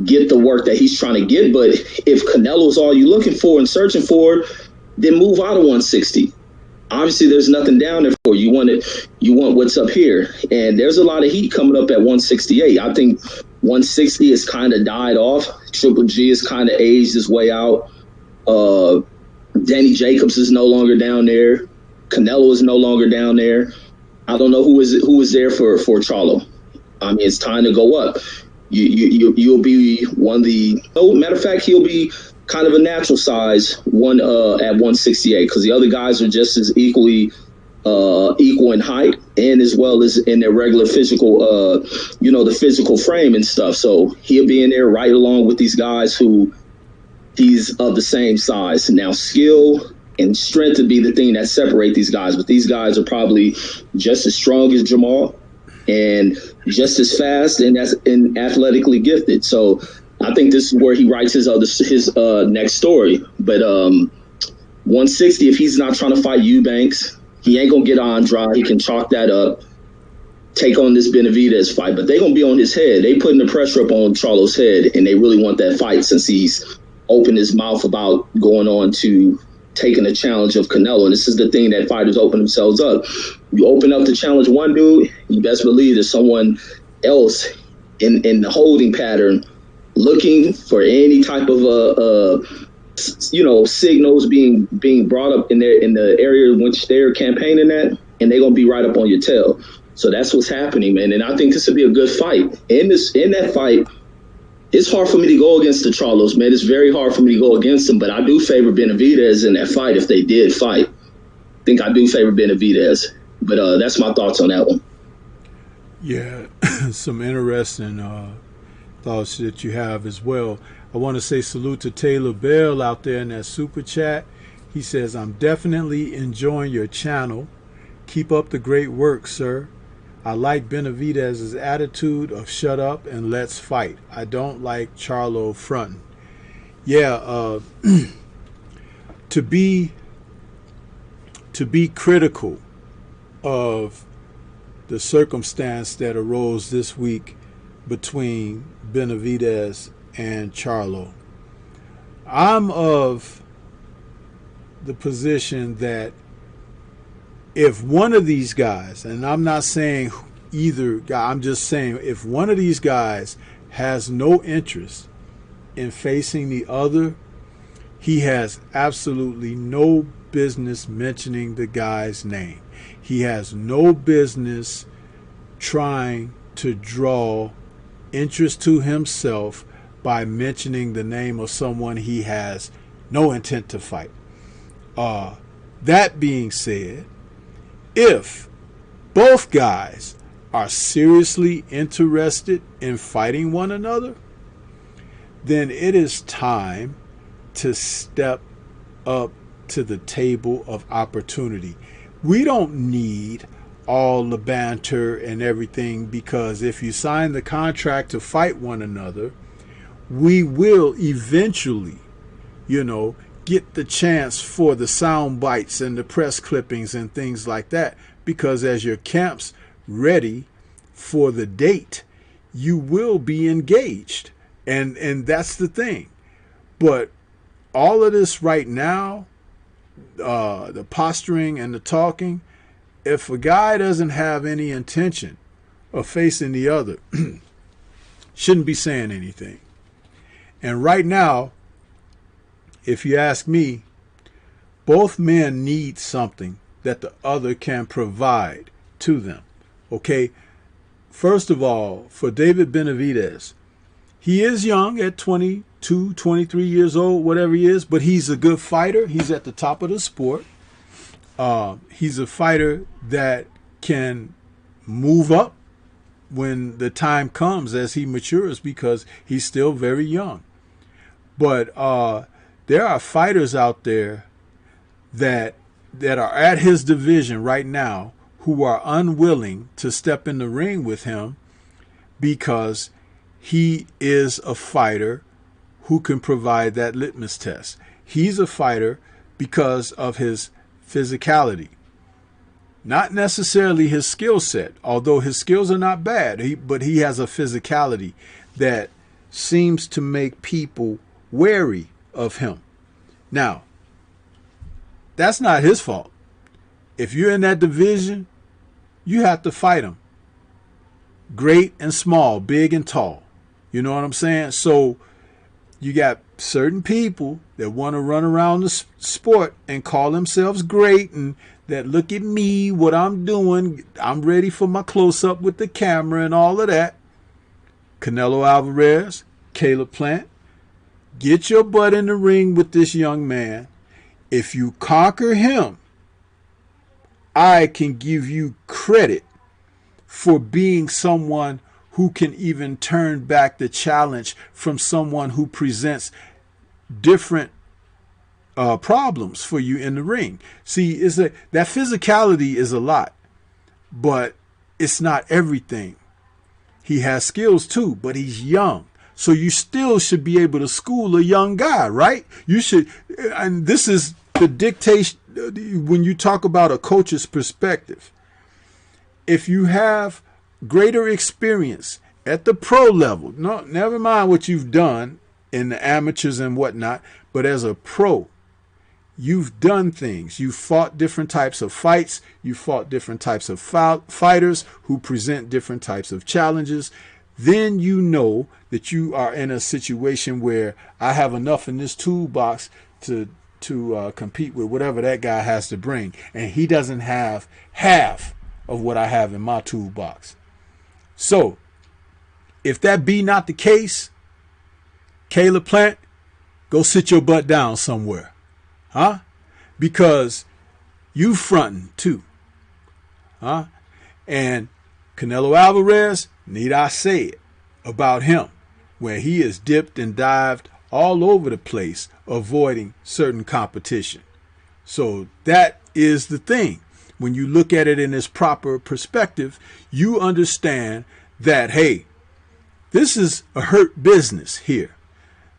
get the work that he's trying to get. But if Canelo is all you're looking for and searching for, then move out of 160. Obviously, there's nothing down there for you. You want what's up here, and there's a lot of heat coming up at 168. I think 160 has kind of died off. Triple G has kind of aged his way out. Danny Jacobs is no longer down there. Canelo is no longer down there. I don't know who is there for Charlo. I mean, it's time to go up. You'll be one of the. Oh, matter of fact, he'll be kind of a natural size one at 168, because the other guys are just as equal in height and as well as in their regular physical, the physical frame and stuff. So he'll be in there right along with these guys who he's of the same size. Now, skill and strength would be the thing that separate these guys, but these guys are probably just as strong as Jamal and just as fast and athletically gifted. So I think this is where he writes his next story. But 160, if he's not trying to fight Eubanks, he ain't gonna get Andrade. He can chalk that up, take on this Benavidez fight, but they're gonna be on his head. They putting the pressure up on Charlo's head, and they really want that fight, since he's opened his mouth about going on to taking the challenge of Canelo. And this is the thing that fighters open themselves up. You open up to challenge one dude, you best believe there's someone else in the holding pattern looking for any type of signals being brought up in the area in which they're campaigning at, and they're gonna be right up on your tail. So that's what's happening, man. And I think this would be a good fight. In that fight, it's hard for me to go against the Charlos, man. It's very hard for me to go against them, but I do favor Benavidez in that fight if they did fight. I think I do favor Benavidez, but that's my thoughts on that one. Yeah, some interesting thoughts that you have as well. I want to say salute to Taylor Bell out there in that super chat. He says, I'm definitely enjoying your channel. Keep up the great work, sir. I like Benavidez's attitude of shut up and let's fight. I don't like Charlo fronting. Yeah, to be critical of the circumstance that arose this week between Benavidez and Charlo, I'm of the position that if one of these guys, and I'm not saying either guy, I'm just saying if one of these guys has no interest in facing the other, he has absolutely no business mentioning the guy's name. He has no business trying to draw interest to himself by mentioning the name of someone he has no intent to fight. That being said, if both guys are seriously interested in fighting one another, then it is time to step up to the table of opportunity. We don't need all the banter and everything, because if you sign the contract to fight one another, we will eventually, get the chance for the sound bites and the press clippings and things like that, because as your camp's ready for the date, you will be engaged, and that's the thing. But all of this right now, the posturing and the talking, if a guy doesn't have any intention of facing the other, shouldn't be saying anything. And right now, if you ask me, both men need something that the other can provide to them. Okay? First of all, for David Benavidez, he is young at 22, 23 years old, whatever he is, but he's a good fighter. He's at the top of the sport. He's a fighter that can move up when the time comes as he matures, because he's still very young. But there are fighters out there that are at his division right now who are unwilling to step in the ring with him because he is a fighter who can provide that litmus test. He's a fighter because of his physicality, not necessarily his skill set, although his skills are not bad, but he has a physicality that seems to make people wary of him. Now, that's not his fault. If you're in that division, you have to fight him. Great and small, big and tall. You know what I'm saying? So you got certain people that want to run around the sport and call themselves great, and that look at me, what I'm doing. I'm ready for my close-up with the camera and all of that. Canelo Alvarez, Caleb Plant, get your butt in the ring with this young man. If you conquer him, I can give you credit for being someone who can even turn back the challenge from someone who presents different problems for you in the ring. See, that physicality is a lot, but it's not everything. He has skills too, but he's young. So you still should be able to school a young guy, right? You should, and this is the dictation when you talk about a coach's perspective. If you have greater experience at the pro level, no, never mind what you've done in the amateurs and whatnot, but as a pro, you've done things. You fought different types of fights. You fought different types of fighters who present different types of challenges. Then you know that you are in a situation where I have enough in this toolbox to compete with whatever that guy has to bring, and he doesn't have half of what I have in my toolbox. So, if that be not the case, Caleb Plant, go sit your butt down somewhere, huh? Because you fronting too, huh? And Canelo Alvarez, need I say it about him, where he is dipped and dived all over the place, avoiding certain competition. So that is the thing. When you look at it in its proper perspective, you understand that, hey, this is a hurt business here.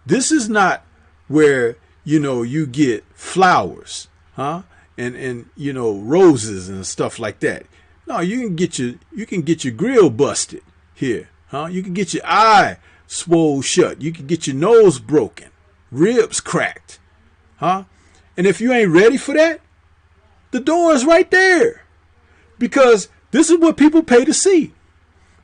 This is not where, you get flowers, huh? And roses and stuff like that. No, you can get your grill busted here, huh? You can get your eye swole shut. You can get your nose broken, ribs cracked, huh? And if you ain't ready for that, the door is right there, because this is what people pay to see.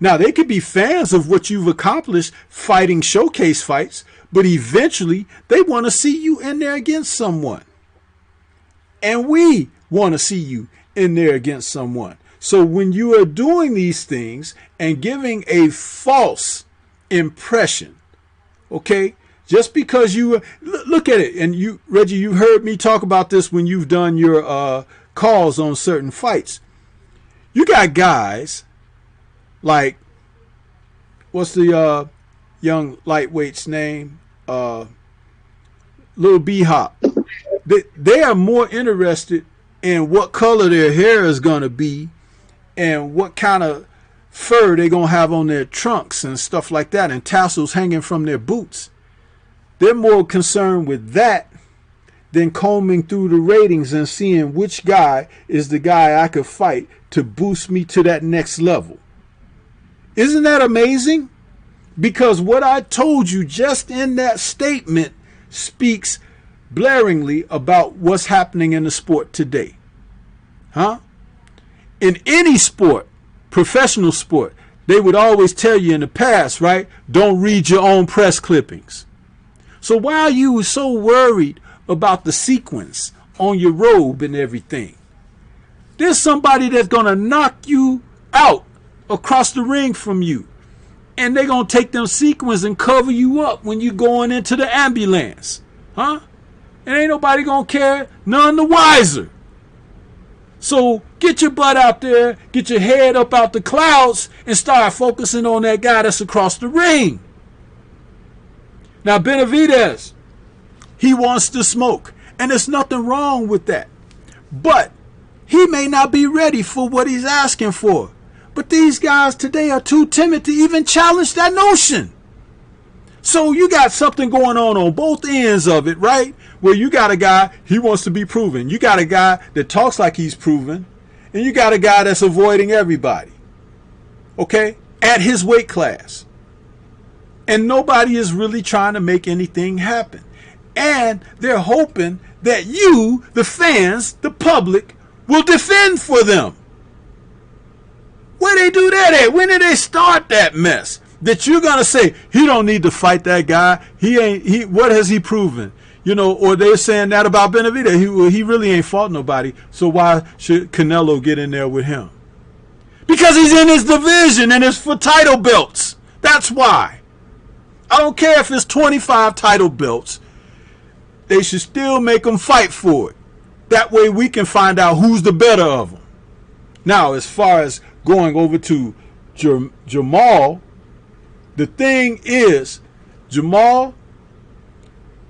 Now, they could be fans of what you've accomplished fighting showcase fights, but eventually they want to see you in there against someone. And we want to see you in there against someone. So when you are doing these things and giving a false impression, okay, just because you look at it, and you, Reggie, you heard me talk about this when you've done your calls on certain fights. You got guys like, what's the young lightweight's name? Little B-Hop. They are more interested in what color their hair is going to be and what kind of fur they're going to have on their trunks and stuff like that, and tassels hanging from their boots. They're more concerned with that than combing through the ratings and seeing which guy is the guy I could fight to boost me to that next level. Isn't that amazing? Because what I told you just in that statement speaks blaringly about what's happening in the sport today. Huh? in any sport, professional sport, they would always tell you in the past, right? Don't read your own press clippings. So why are you so worried about the sequence on your robe and everything? There's somebody that's going to knock you out across the ring from you. And they're going to take them sequins and cover you up when you're going into the ambulance. Huh? And ain't nobody going to care, none the wiser. So get your butt out there, get your head up out the clouds, and start focusing on that guy that's across the ring. Now, Benavidez, he wants to smoke, and there's nothing wrong with that. But he may not be ready for what he's asking for. But these guys today are too timid to even challenge that notion. So you got something going on both ends of it, right? Where you got a guy, he wants to be proven. You got a guy that talks like he's proven. And you got a guy that's avoiding everybody. Okay? At his weight class. And nobody is really trying to make anything happen. And they're hoping that you, the fans, the public, will defend for them. Where they do that at? When did they start that mess? That you're going to say, he don't need to fight that guy. What has he proven? You know, or they're saying that about Benavidez. He really ain't fought nobody. So why should Canelo get in there with him? Because he's in his division and it's for title belts. That's why. I don't care if it's 25 title belts. They should still make them fight for it. That way we can find out who's the better of them. Now, as far as going over to Jamal, the thing is, Jamal,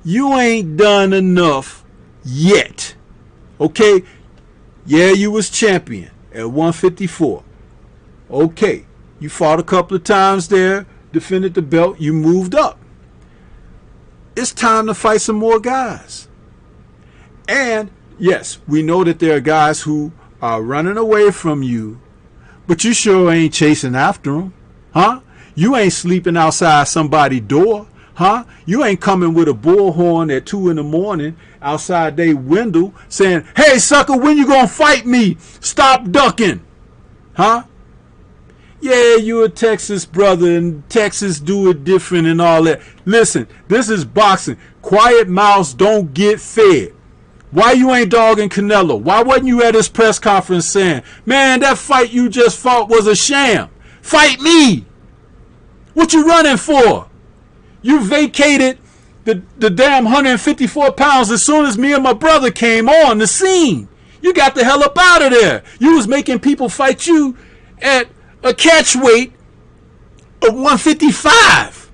you ain't done enough yet. Okay? Yeah, you was champion at 154. Okay. You fought a couple of times there, defended the belt, you moved up. It's time to fight some more guys. And yes, we know that there are guys who are running away from you, but you sure ain't chasing after them, huh? You ain't sleeping outside somebody's door, huh? You ain't coming with a bullhorn at 2 a.m. outside their window saying, hey, sucker, when you gonna fight me? Stop ducking, huh? Yeah, you a Texas brother, and Texas do it different and all that. Listen, this is boxing. Quiet mouths don't get fed. Why you ain't dogging Canelo? Why wasn't you at his press conference saying, man, that fight you just fought was a sham? Fight me. What you running for? You vacated the damn 154 pounds as soon as me and my brother came on the scene. You got the hell up out of there. You was making people fight you at a catch weight of 155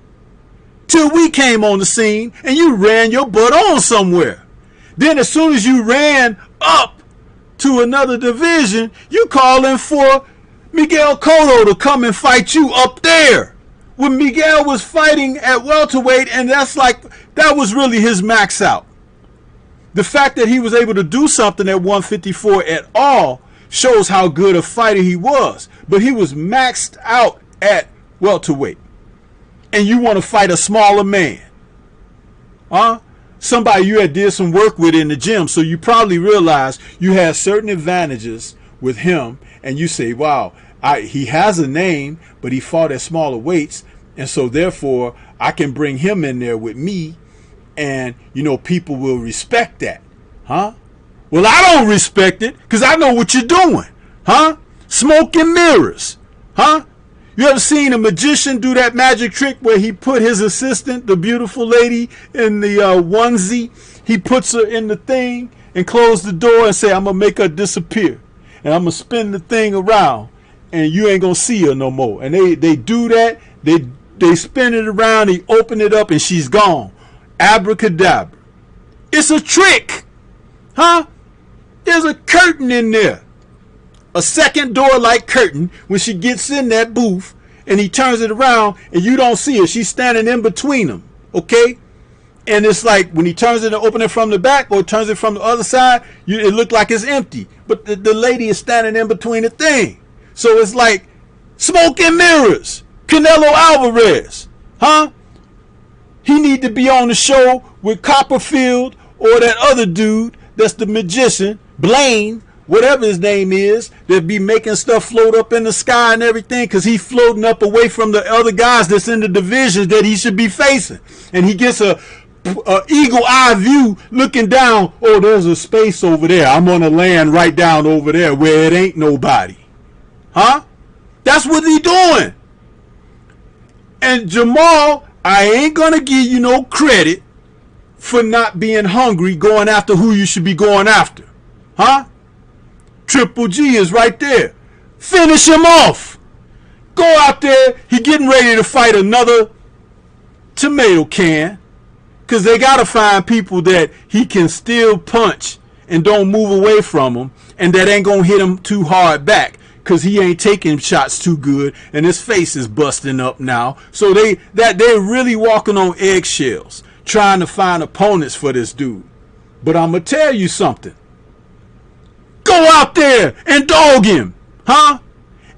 till we came on the scene and you ran your butt on somewhere. Then as soon as you ran up to another division, you calling for Miguel Cotto to come and fight you up there. When Miguel was fighting at welterweight, and that was really his max out. The fact that he was able to do something at 154 at all shows how good a fighter he was. But he was maxed out at welterweight. And you want to fight a smaller man. Huh? Somebody you had did some work with in the gym, so you probably realize you had certain advantages with him, and you say, wow, he has a name, but he fought at smaller weights, and so therefore I can bring him in there with me, and people will respect that. Huh? Well, I don't respect it because I know what you're doing. Huh? Smoke and mirrors. Huh? You ever seen a magician do that magic trick where he put his assistant, the beautiful lady, in the onesie? He puts her in the thing and close the door and say, I'm going to make her disappear. And I'm going to spin the thing around and you ain't going to see her no more. And they do that. They spin it around, they open it up, and she's gone. Abracadabra. It's a trick. Huh? There's a curtain in there. A second door-like curtain when she gets in that booth and he turns it around and you don't see her. She's standing in between them. Okay? And it's like when he turns it and opens it from the back or turns it from the other side, it looks like it's empty. But the lady is standing in between the thing. So it's like smoke and mirrors. Canelo Alvarez. Huh? He need to be on the show with Copperfield or that other dude that's the magician, Blaine, whatever his name is, that be making stuff float up in the sky and everything, because he's floating up away from the other guys that's in the divisions that he should be facing. And he gets a eagle eye view looking down. Oh, there's a space over there. I'm going to land right down over there where it ain't nobody. Huh? That's what he doing. And Jamal, I ain't going to give you no credit for not being hungry, going after who you should be going after. Huh? Triple G is right there. Finish him off. Go out there. He getting ready to fight another tomato can, because they got to find people that he can still punch and don't move away from him, and that ain't going to hit him too hard back, because he ain't taking shots too good, and his face is busting up now. So they're really walking on eggshells, trying to find opponents for this dude. But I'm going to tell you something. Go out there and dog him. Huh?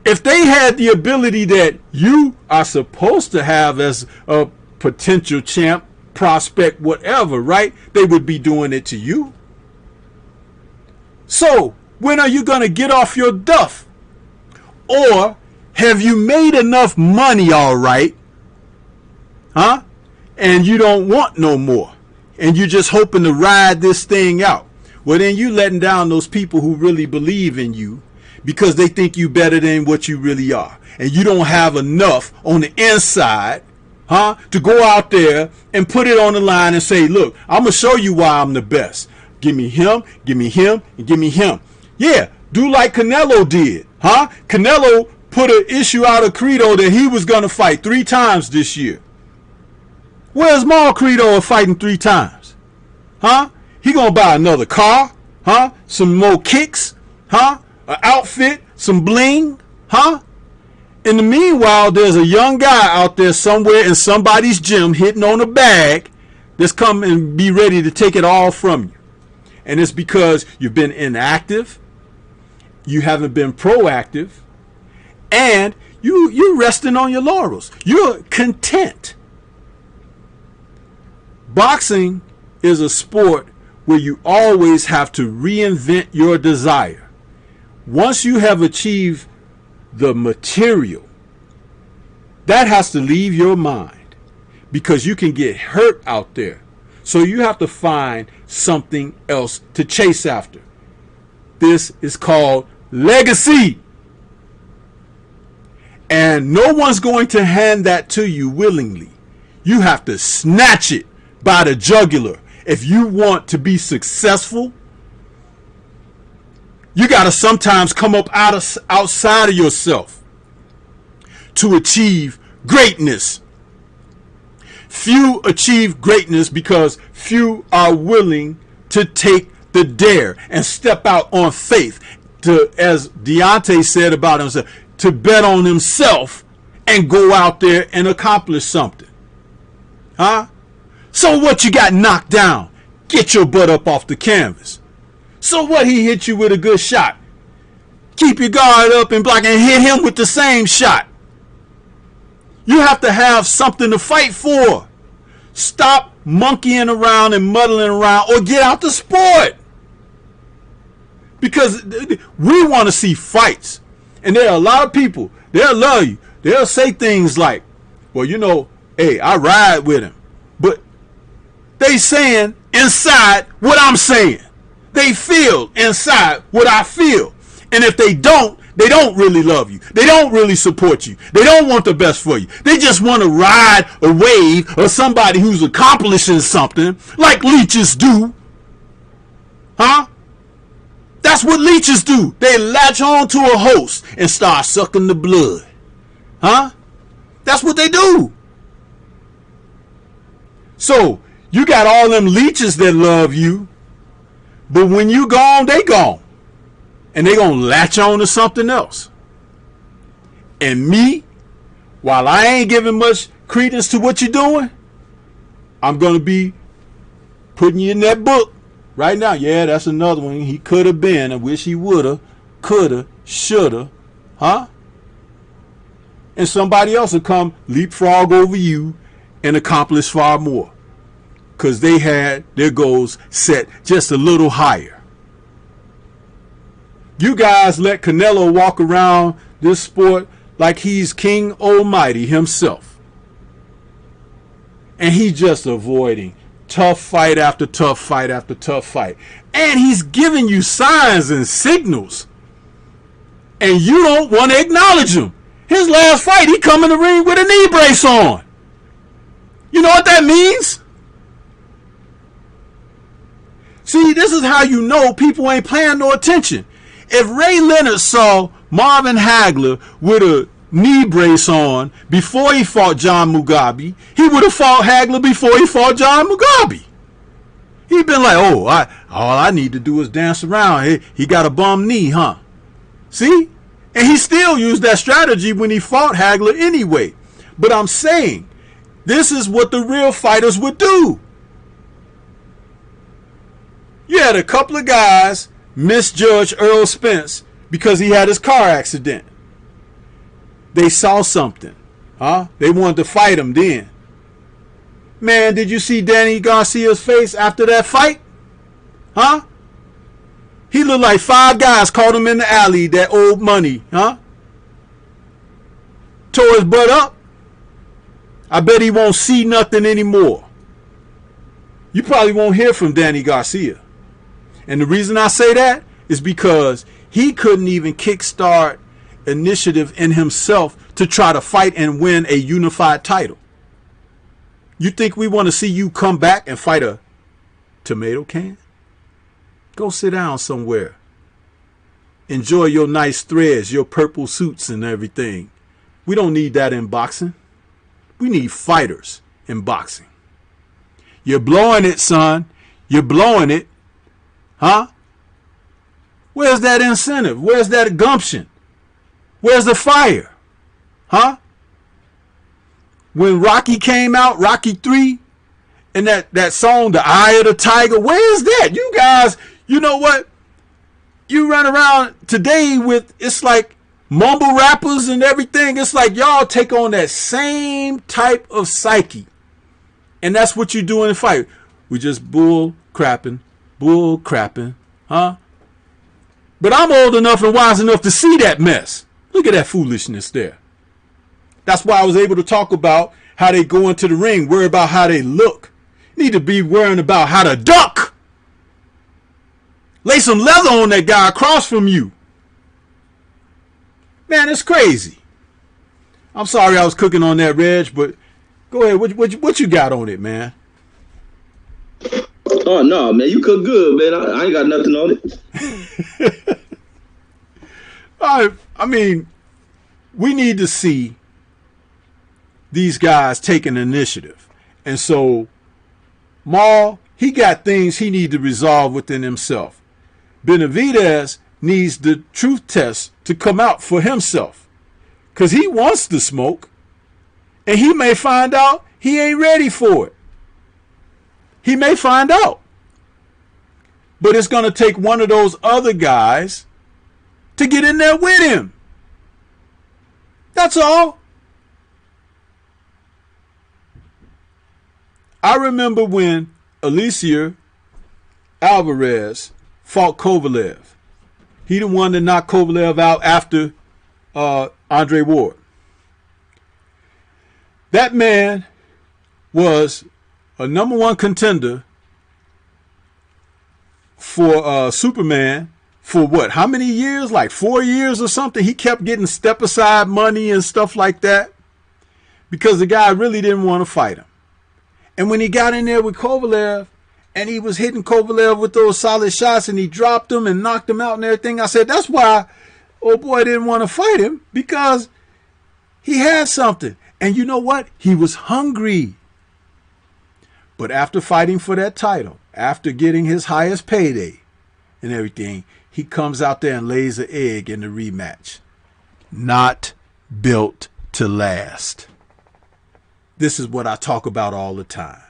If they had the ability that you are supposed to have as a potential champ, prospect, whatever, right? They would be doing it to you. So, when are you going to get off your duff? Or have you made enough money, all right? Huh? And you don't want no more. And you're just hoping to ride this thing out. Well, then you letting down those people who really believe in you, because they think you better than what you really are. And you don't have enough on the inside, huh, to go out there and put it on the line and say, look, I'm going to show you why I'm the best. Give me him, give me him, and give me him. Yeah, do like Canelo did. Huh? Canelo put an issue out of Credo that he was going to fight 3 times this year. Where's Maul Credo fighting 3 times? Huh? He going to buy another car? Huh? Some more kicks? Huh? An outfit? Some bling? Huh? In the meanwhile, there's a young guy out there somewhere in somebody's gym hitting on a bag that's come and be ready to take it all from you. And it's because you've been inactive. You haven't been proactive, and you're resting on your laurels. You're content. Boxing is a sport where you always have to reinvent your desire. Once you have achieved the material, that has to leave your mind, because you can get hurt out there. So you have to find something else to chase after. This is called legacy. And no one's going to hand that to you willingly. You have to snatch it by the jugular. If you want to be successful, you got to sometimes come up outside of yourself to achieve greatness. Few achieve greatness because few are willing to take the dare and step out on faith, to, as Deontay said about himself, to bet on himself and go out there and accomplish something. Huh? So what, you got knocked down? Get your butt up off the canvas. So what, he hit you with a good shot? Keep your guard up and block and hit him with the same shot. You have to have something to fight for. Stop monkeying around and muddling around, or get out the sport. Because we want to see fights. And there are a lot of people, they'll love you. They'll say things like, well, you know, hey, I ride with him. But they saying inside what I'm saying. They feel inside what I feel. And if they don't really love you. They don't really support you. They don't want the best for you. They just want to ride a wave of somebody who's accomplishing something, like leeches do. Huh? That's what leeches do. They latch on to a host and start sucking the blood. Huh? That's what they do. So, you got all them leeches that love you, but when you gone, they gone. And they gonna latch on to something else. And me, while I ain't giving much credence to what you're doing, I'm gonna be putting you in that book right now. Yeah, that's another one. He could have been. I wish he woulda, coulda, shoulda, huh? And somebody else will come leapfrog over you and accomplish far more, because they had their goals set just a little higher. You guys let Canelo walk around this sport like he's King Almighty himself. And he's just avoiding tough fight after tough fight after tough fight. And he's giving you signs and signals. And you don't want to acknowledge him. His last fight, he come in the ring with a knee brace on. You know what that means? See, this is how you know people ain't paying no attention. If Ray Leonard saw Marvin Hagler with a knee brace on before he fought John Mugabe, he would have fought Hagler before he fought John Mugabe. He'd been like, oh, all I need to do is dance around. He got a bum knee, huh? See? And he still used that strategy when he fought Hagler anyway. But I'm saying, this is what the real fighters would do. You had a couple of guys misjudge Earl Spence because he had his car accident. They saw something. Huh? They wanted to fight him then. Man, did you see Danny Garcia's face after that fight? Huh? He looked like 5 guys caught him in the alley, that old money. Huh? Tore his butt up. I bet he won't see nothing anymore. You probably won't hear from Danny Garcia. And the reason I say that is because he couldn't even kickstart initiative in himself to try to fight and win a unified title. You think we want to see you come back and fight a tomato can? Go sit down somewhere. Enjoy your nice threads, your purple suits and everything. We don't need that in boxing. We need fighters in boxing. You're blowing it, son. You're blowing it. Huh? Where's that incentive? Where's that gumption? Where's the fire? Huh? When Rocky came out, Rocky 3, and that song, The Eye of the Tiger, where's that? You guys, you know what? You run around today with, it's like mumble rappers and everything. It's like y'all take on that same type of psyche. And that's what you do in the fight. We just bull crapping, huh? But I'm old enough and wise enough to see that mess. Look at that foolishness there. That's why I was able to talk about how they go into the ring, worry about how they look. You need to be worrying about how to duck. Lay some leather on that guy across from you. Man, it's crazy. I'm sorry I was cooking on that, Reg, but go ahead. What you got on it, man? Oh, no, man. You cook good, man. I ain't got nothing on it. I mean, we need to see these guys taking initiative. And so, Maul, he got things he needs to resolve within himself. Benavidez needs the truth test to come out for himself. Because he wants the smoke. And he may find out he ain't ready for it. He may find out. But it's going to take one of those other guys to get in there with him. That's all. I remember when Alicia Alvarez fought Kovalev. He the one that knocked Kovalev out after Andre Ward. That man was a #1 contender for Superman for what? How many years? Like 4 years or something. He kept getting step aside money and stuff like that because the guy really didn't want to fight him. And when he got in there with Kovalev and he was hitting Kovalev with those solid shots and he dropped him and knocked him out and everything, I said, that's why old boy didn't want to fight him, because he had something. And you know what? He was hungry. But after fighting for that title, after getting his highest payday and everything, he comes out there and lays an egg in the rematch. Not built to last. This is what I talk about all the time.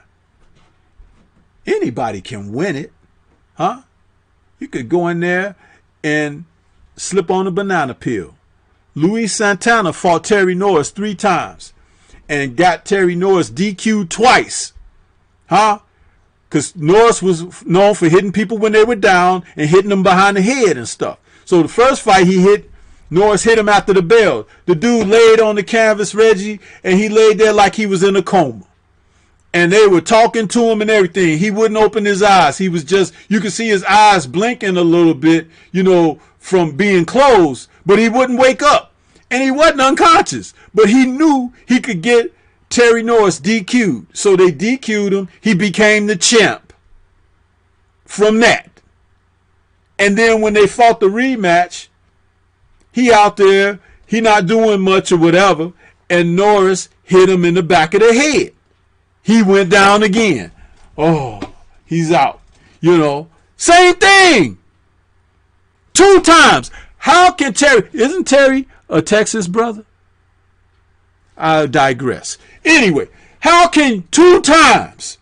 Anybody can win it, huh? You could go in there and slip on a banana peel. Luis Santana fought Terry Norris 3 times and got Terry Norris DQ'd twice, huh? Because Norris was known for hitting people when they were down and hitting them behind the head and stuff. So the first fight Norris hit him after the bell. The dude laid on the canvas, Reggie, and he laid there like he was in a coma. And they were talking to him and everything. He wouldn't open his eyes. He was just, you could see his eyes blinking a little bit, from being closed, but he wouldn't wake up. And he wasn't unconscious, but he knew he could get Terry Norris DQ'd. So they DQ'd him. He became the champ from that. And then when they fought the rematch, he out there, he not doing much or whatever, and Norris hit him in the back of the head. He went down again. Oh, he's out. Same thing. 2 times. How can isn't Terry a Texas brother? I digress. Anyway, how can 2 times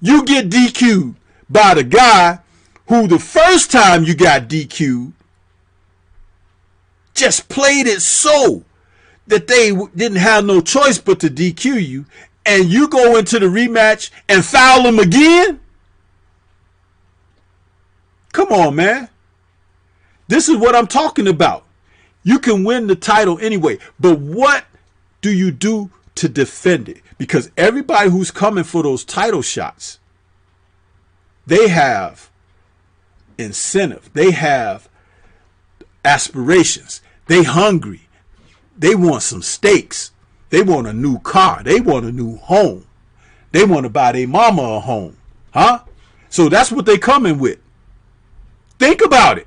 you get DQ'd by the guy who the first time you got DQ'd just played it so that they didn't have no choice but to DQ you, and you go into the rematch and foul him again? Come on, man. This is what I'm talking about. You can win the title anyway, but what do you do to defend it? Because everybody who's coming for those title shots, they have incentive. They have aspirations. They hungry. They want some steaks. They want a new car. They want a new home. They want to buy their mama a home. Huh? So that's what they coming with. Think about it.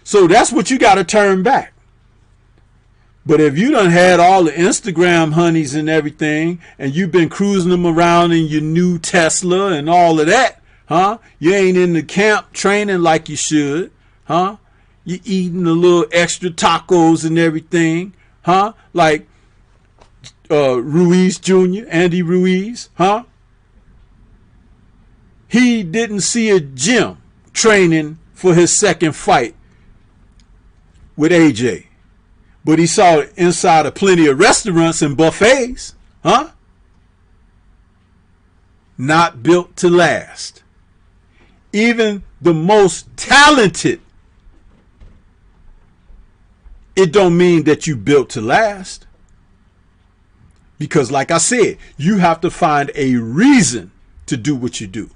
So that's what you got to turn back. But if you done had all the Instagram honeys and everything, and you've been cruising them around in your new Tesla and all of that, huh? You ain't in the camp training like you should, huh? You eating a little extra tacos and everything, huh? Like Ruiz Jr., Andy Ruiz, huh? He didn't see a gym training for his second fight with AJ. But he saw it inside of plenty of restaurants and buffets, huh? Not built to last. Even the most talented, it don't mean that you built to last. Because like I said, you have to find a reason to do what you do.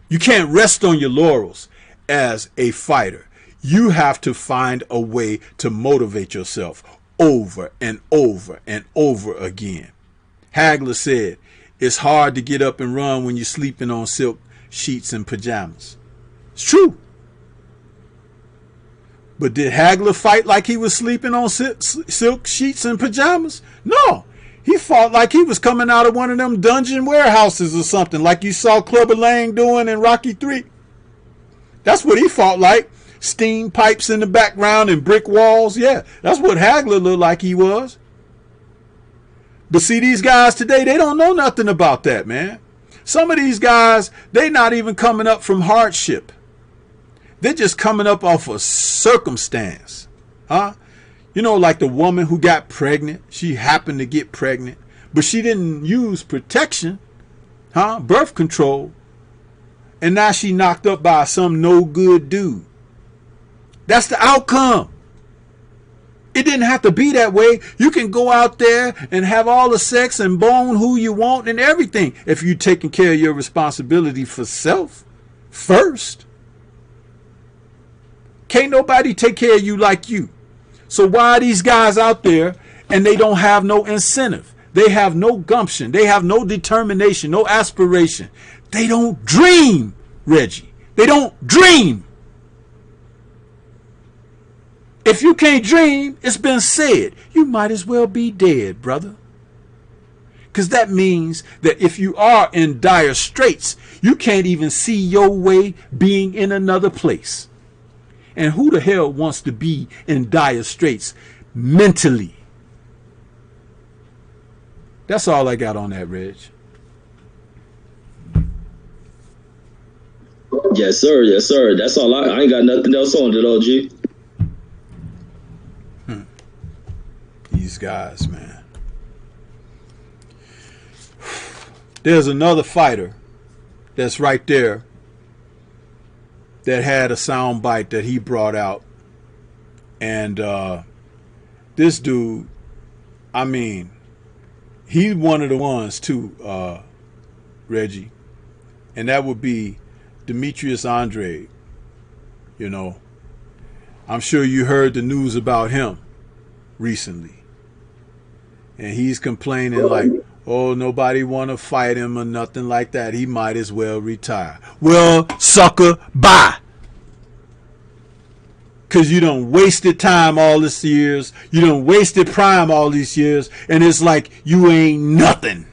You can't rest on your laurels as a fighter. You have to find a way to motivate yourself over and over and over again. Hagler said, it's hard to get up and run when you're sleeping on silk sheets and pajamas. It's true. But did Hagler fight like he was sleeping on silk sheets and pajamas? No. He fought like he was coming out of one of them dungeon warehouses or something, like you saw Clubber Lang doing in Rocky 3. That's what he fought like. Steam pipes in the background and brick walls. Yeah, that's what Hagler looked like he was. But see, these guys today, they don't know nothing about that, man. Some of these guys, they not even coming up from hardship. They're just coming up off a circumstance. Huh? Like the woman who got pregnant. She happened to get pregnant, but she didn't use protection, huh? Birth control. And now she knocked up by some no good dude. That's the outcome. It didn't have to be that way. You can go out there and have all the sex and bone who you want and everything if you're taking care of your responsibility for self first. Can't nobody take care of you like you. So why are these guys out there and they don't have no incentive? They have no gumption. They have no determination, no aspiration. They don't dream, Reggie. They don't dream. If you can't dream, it's been said, you might as well be dead, brother. Because that means that if you are in dire straits, you can't even see your way being in another place. And who the hell wants to be in dire straits mentally? That's all I got on that, Reg. Yes, sir. Yes, sir. That's all. I ain't got nothing else on it, OG. These guys, man. There's another fighter that's right there that had a sound bite that he brought out. And this dude, I mean, he's one of the ones too, Reggie. And that would be Demetrius Andrade. You know, I'm sure you heard the news about him recently. And he's complaining like, oh, nobody want to fight him or nothing like that. He might as well retire. Well, sucker, bye. Because you done wasted time all these years. You done wasted prime all these years. And it's like you ain't nothing.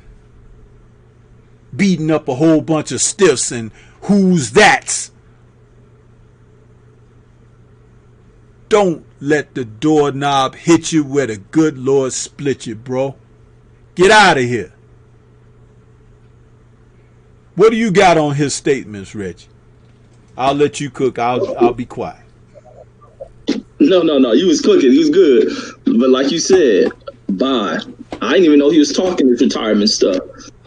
Beating up a whole bunch of stiffs and who's that's. Don't let the doorknob hit you where the good Lord split you, bro. Get out of here. What do you got on his statements, Reggie? I'll let you cook. I'll be quiet. No. You was cooking. He was good. But like you said, bye. I didn't even know he was talking his retirement stuff.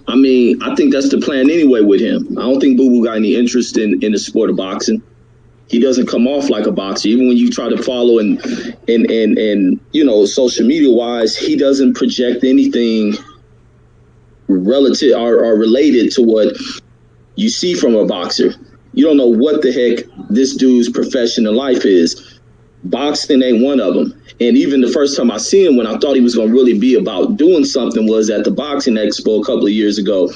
I mean, I think that's the plan anyway with him. I don't think Boo Boo got any interest in the sport of boxing. He doesn't come off like a boxer. Even when you try to follow and you know, social media wise, he doesn't project anything relative or related to what you see from a boxer. You don't know what the heck this dude's profession in life is. Boxing ain't one of them. And even the first time I seen him, when I thought he was going to really be about doing something, was at the Boxing Expo a couple of years ago.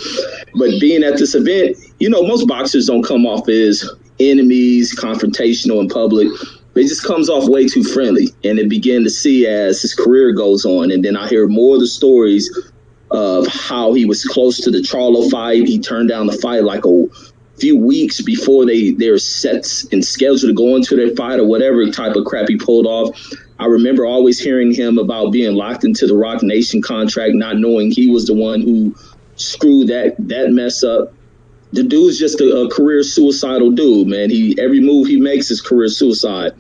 But being at this event, you know, most boxers don't come off as enemies, confrontational in public. It just comes off way too friendly. And it began to see as his career goes on. And then I hear more of the stories of how he was close to the Charlo fight. He turned down the fight like a few weeks before they're set and scheduled to go into their fight or whatever type of crap he pulled off. I remember always hearing him about being locked into the Rock Nation contract, not knowing he was the one who screwed that mess up. The dude's just a career suicidal dude, man. Every move he makes is career suicide.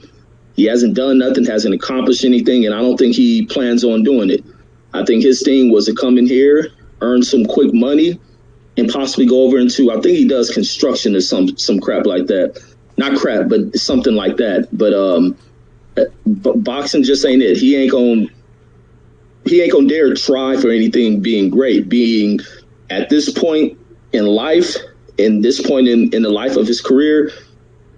He hasn't done nothing, hasn't accomplished anything, and I don't think he plans on doing it. I think his thing was to come in here, earn some quick money, and possibly go over into, I think he does construction or some crap like that. Not crap, but something like that. But boxing just ain't it. He ain't gonna dare try for anything being great. Being at this point in life, in this point in the life of his career,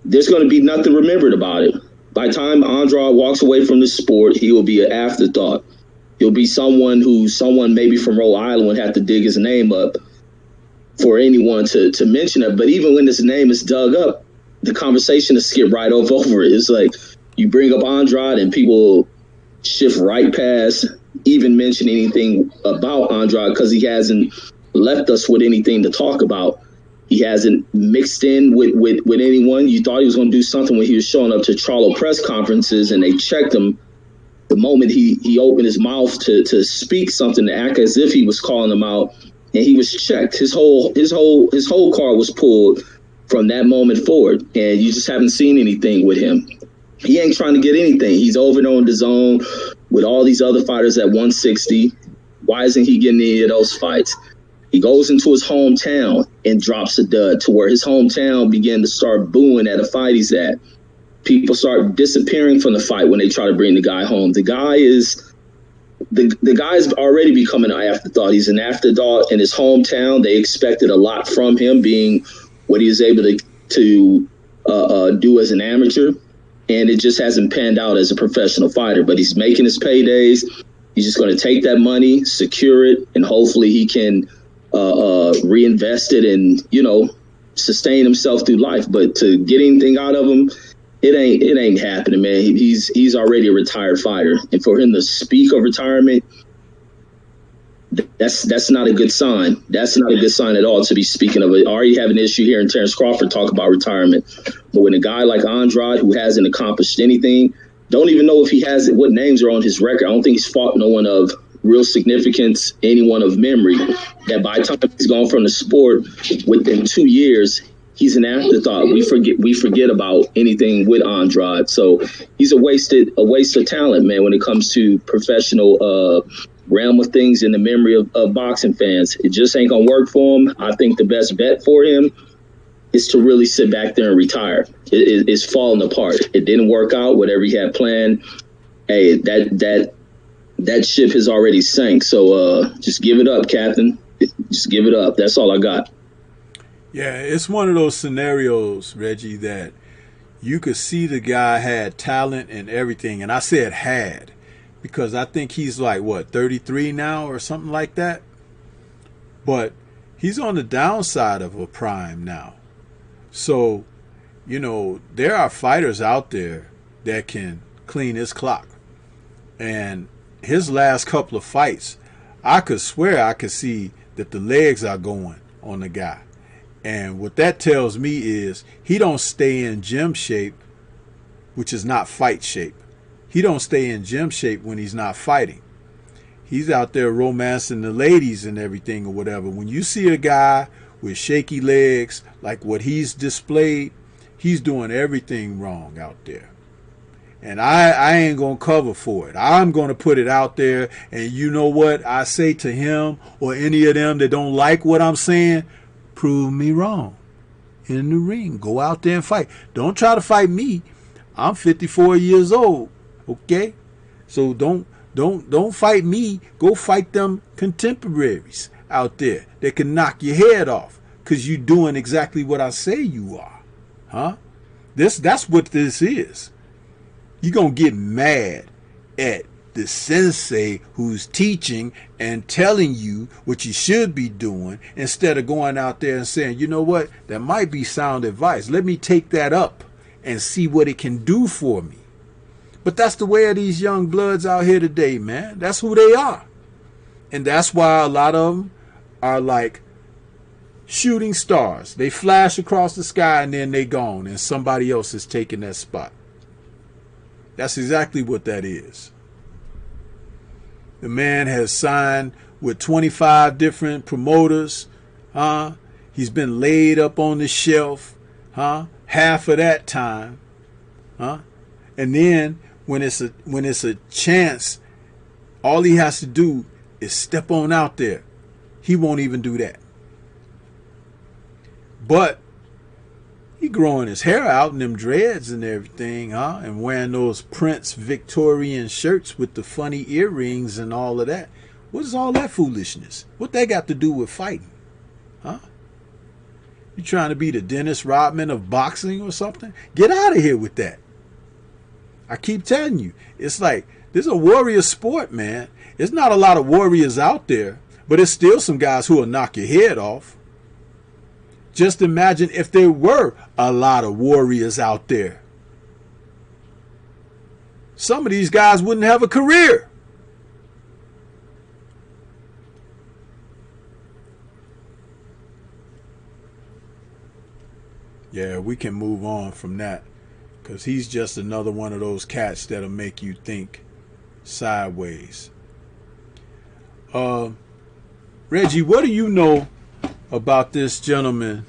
there's going to be nothing remembered about it. By the time Andrade walks away from the sport, he will be an afterthought. He'll be someone maybe from Rhode Island would have to dig his name up for anyone to mention it. But even when his name is dug up, the conversation is skipped right over it. It's like you bring up Andrade and people shift right past even mention anything about Andrade because he hasn't left us with anything to talk about. He hasn't mixed in with anyone. You thought he was going to do something when he was showing up to Charlo press conferences and they checked him. The moment he opened his mouth to speak something, to act as if he was calling them out, and he was checked. His whole card was pulled from that moment forward, and you just haven't seen anything with him. He ain't trying to get anything. He's over there on the zone with all these other fighters at 160. Why isn't he getting any of those fights? He goes into his hometown and drops a dud to where his hometown began to start booing at a fight he's at. People start disappearing from the fight when they try to bring the guy home. The guy is already becoming an afterthought. He's an afterthought in his hometown. They expected a lot from him, being what he was able to do as an amateur, and it just hasn't panned out as a professional fighter. But he's making his paydays. He's just going to take that money, secure it, and hopefully he can reinvest it and, you know, sustain himself through life. But to get anything out of him, it ain't happening, man. He's already a retired fighter, and for him to speak of retirement, that's not a good sign. That's not a good sign at all to be speaking of it. Already have an issue here in Terrence Crawford talk about retirement, but when a guy like Andrade, who hasn't accomplished anything, don't even know if he has what names are on his record. I don't think he's fought no one of real significance, anyone of memory. That by the time he's gone from the sport, within 2 years, he's an afterthought. We forget about anything with Andrade. So he's a waste of talent, man, when it comes to professional realm of things in the memory of boxing fans. It just ain't gonna work for him. I think the best bet for him is to really sit back there and retire. It's falling apart. It didn't work out, whatever he had planned. Hey, that ship has already sank. So just give it up, Captain. Just give it up. That's all I got. Yeah, it's one of those scenarios, Reggie, that you could see the guy had talent and everything. And I said had, because I think he's like, what, 33 now or something like that? But he's on the downside of a prime now. So, you know, there are fighters out there that can clean his clock. And his last couple of fights, I could swear I could see that the legs are going on the guy. And what that tells me is he don't stay in gym shape, which is not fight shape. He don't stay in gym shape when he's not fighting. He's out there romancing the ladies and everything or whatever. When you see a guy with shaky legs like what he's displayed, he's doing everything wrong out there. And I ain't going to cover for it. I'm going to put it out there. And you know what I say to him or any of them that don't like what I'm saying? Prove me wrong in the ring. Go out there and fight. Don't try to fight me. I'm 54 years old. Okay? So don't fight me. Go fight them contemporaries out there that can knock your head off because you're doing exactly what I say you are. Huh? That's what this is. You're going to get mad at the sensei who's teaching and telling you what you should be doing instead of going out there and saying, you know what, that might be sound advice. Let me take that up and see what it can do for me. But that's the way of these young bloods out here today, man. That's who they are. And that's why a lot of them are like shooting stars. They flash across the sky and then they gone and somebody else is taking that spot. That's exactly what that is. The man has signed with 25 different promoters. He's been laid up on the shelf. Half of that time. And then when it's a chance, all he has to do is step on out there. He won't even do that. But he growing his hair out and them dreads and everything, and wearing those Prince Victorian shirts with the funny earrings and all of that. What is all that foolishness? What that got to do with fighting? You trying to be the Dennis Rodman of boxing or something? Get out of here with that. I keep telling you, it's like, this is a warrior sport, man. There's not a lot of warriors out there, but there's still some guys who will knock your head off. Just imagine if there were a lot of warriors out there. Some of these guys wouldn't have a career. Yeah, we can move on from that because he's just another one of those cats that'll make you think sideways. Reggie, what do you know about this gentleman,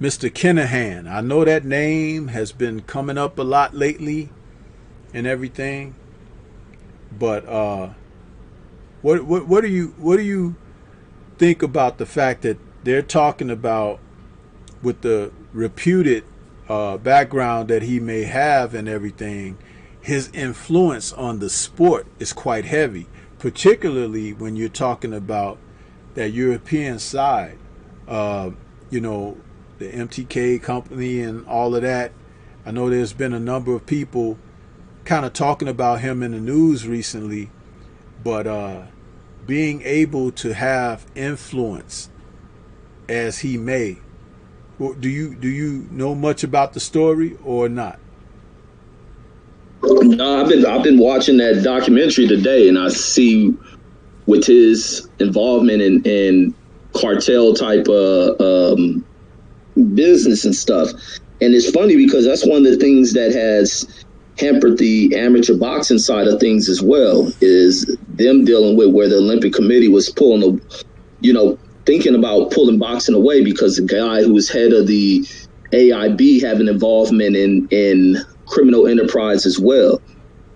Mr. Kinahan? I know that name has been coming up a lot lately and everything, but what do you think about the fact that they're talking about, with the reputed background that he may have and everything, his influence on the sport is quite heavy, particularly when you're talking about that European side. You know, the MTK company and all of that. I know there's been a number of people kind of talking about him in the news recently, but being able to have influence as he may. Do you know much about the story or not? No, I've been watching that documentary today, and I see with his involvement in cartel type business and stuff. And it's funny because that's one of the things that has hampered the amateur boxing side of things as well, is them dealing with where the Olympic Committee was pulling thinking about pulling boxing away because the guy who was head of the AIB having involvement in criminal enterprise as well.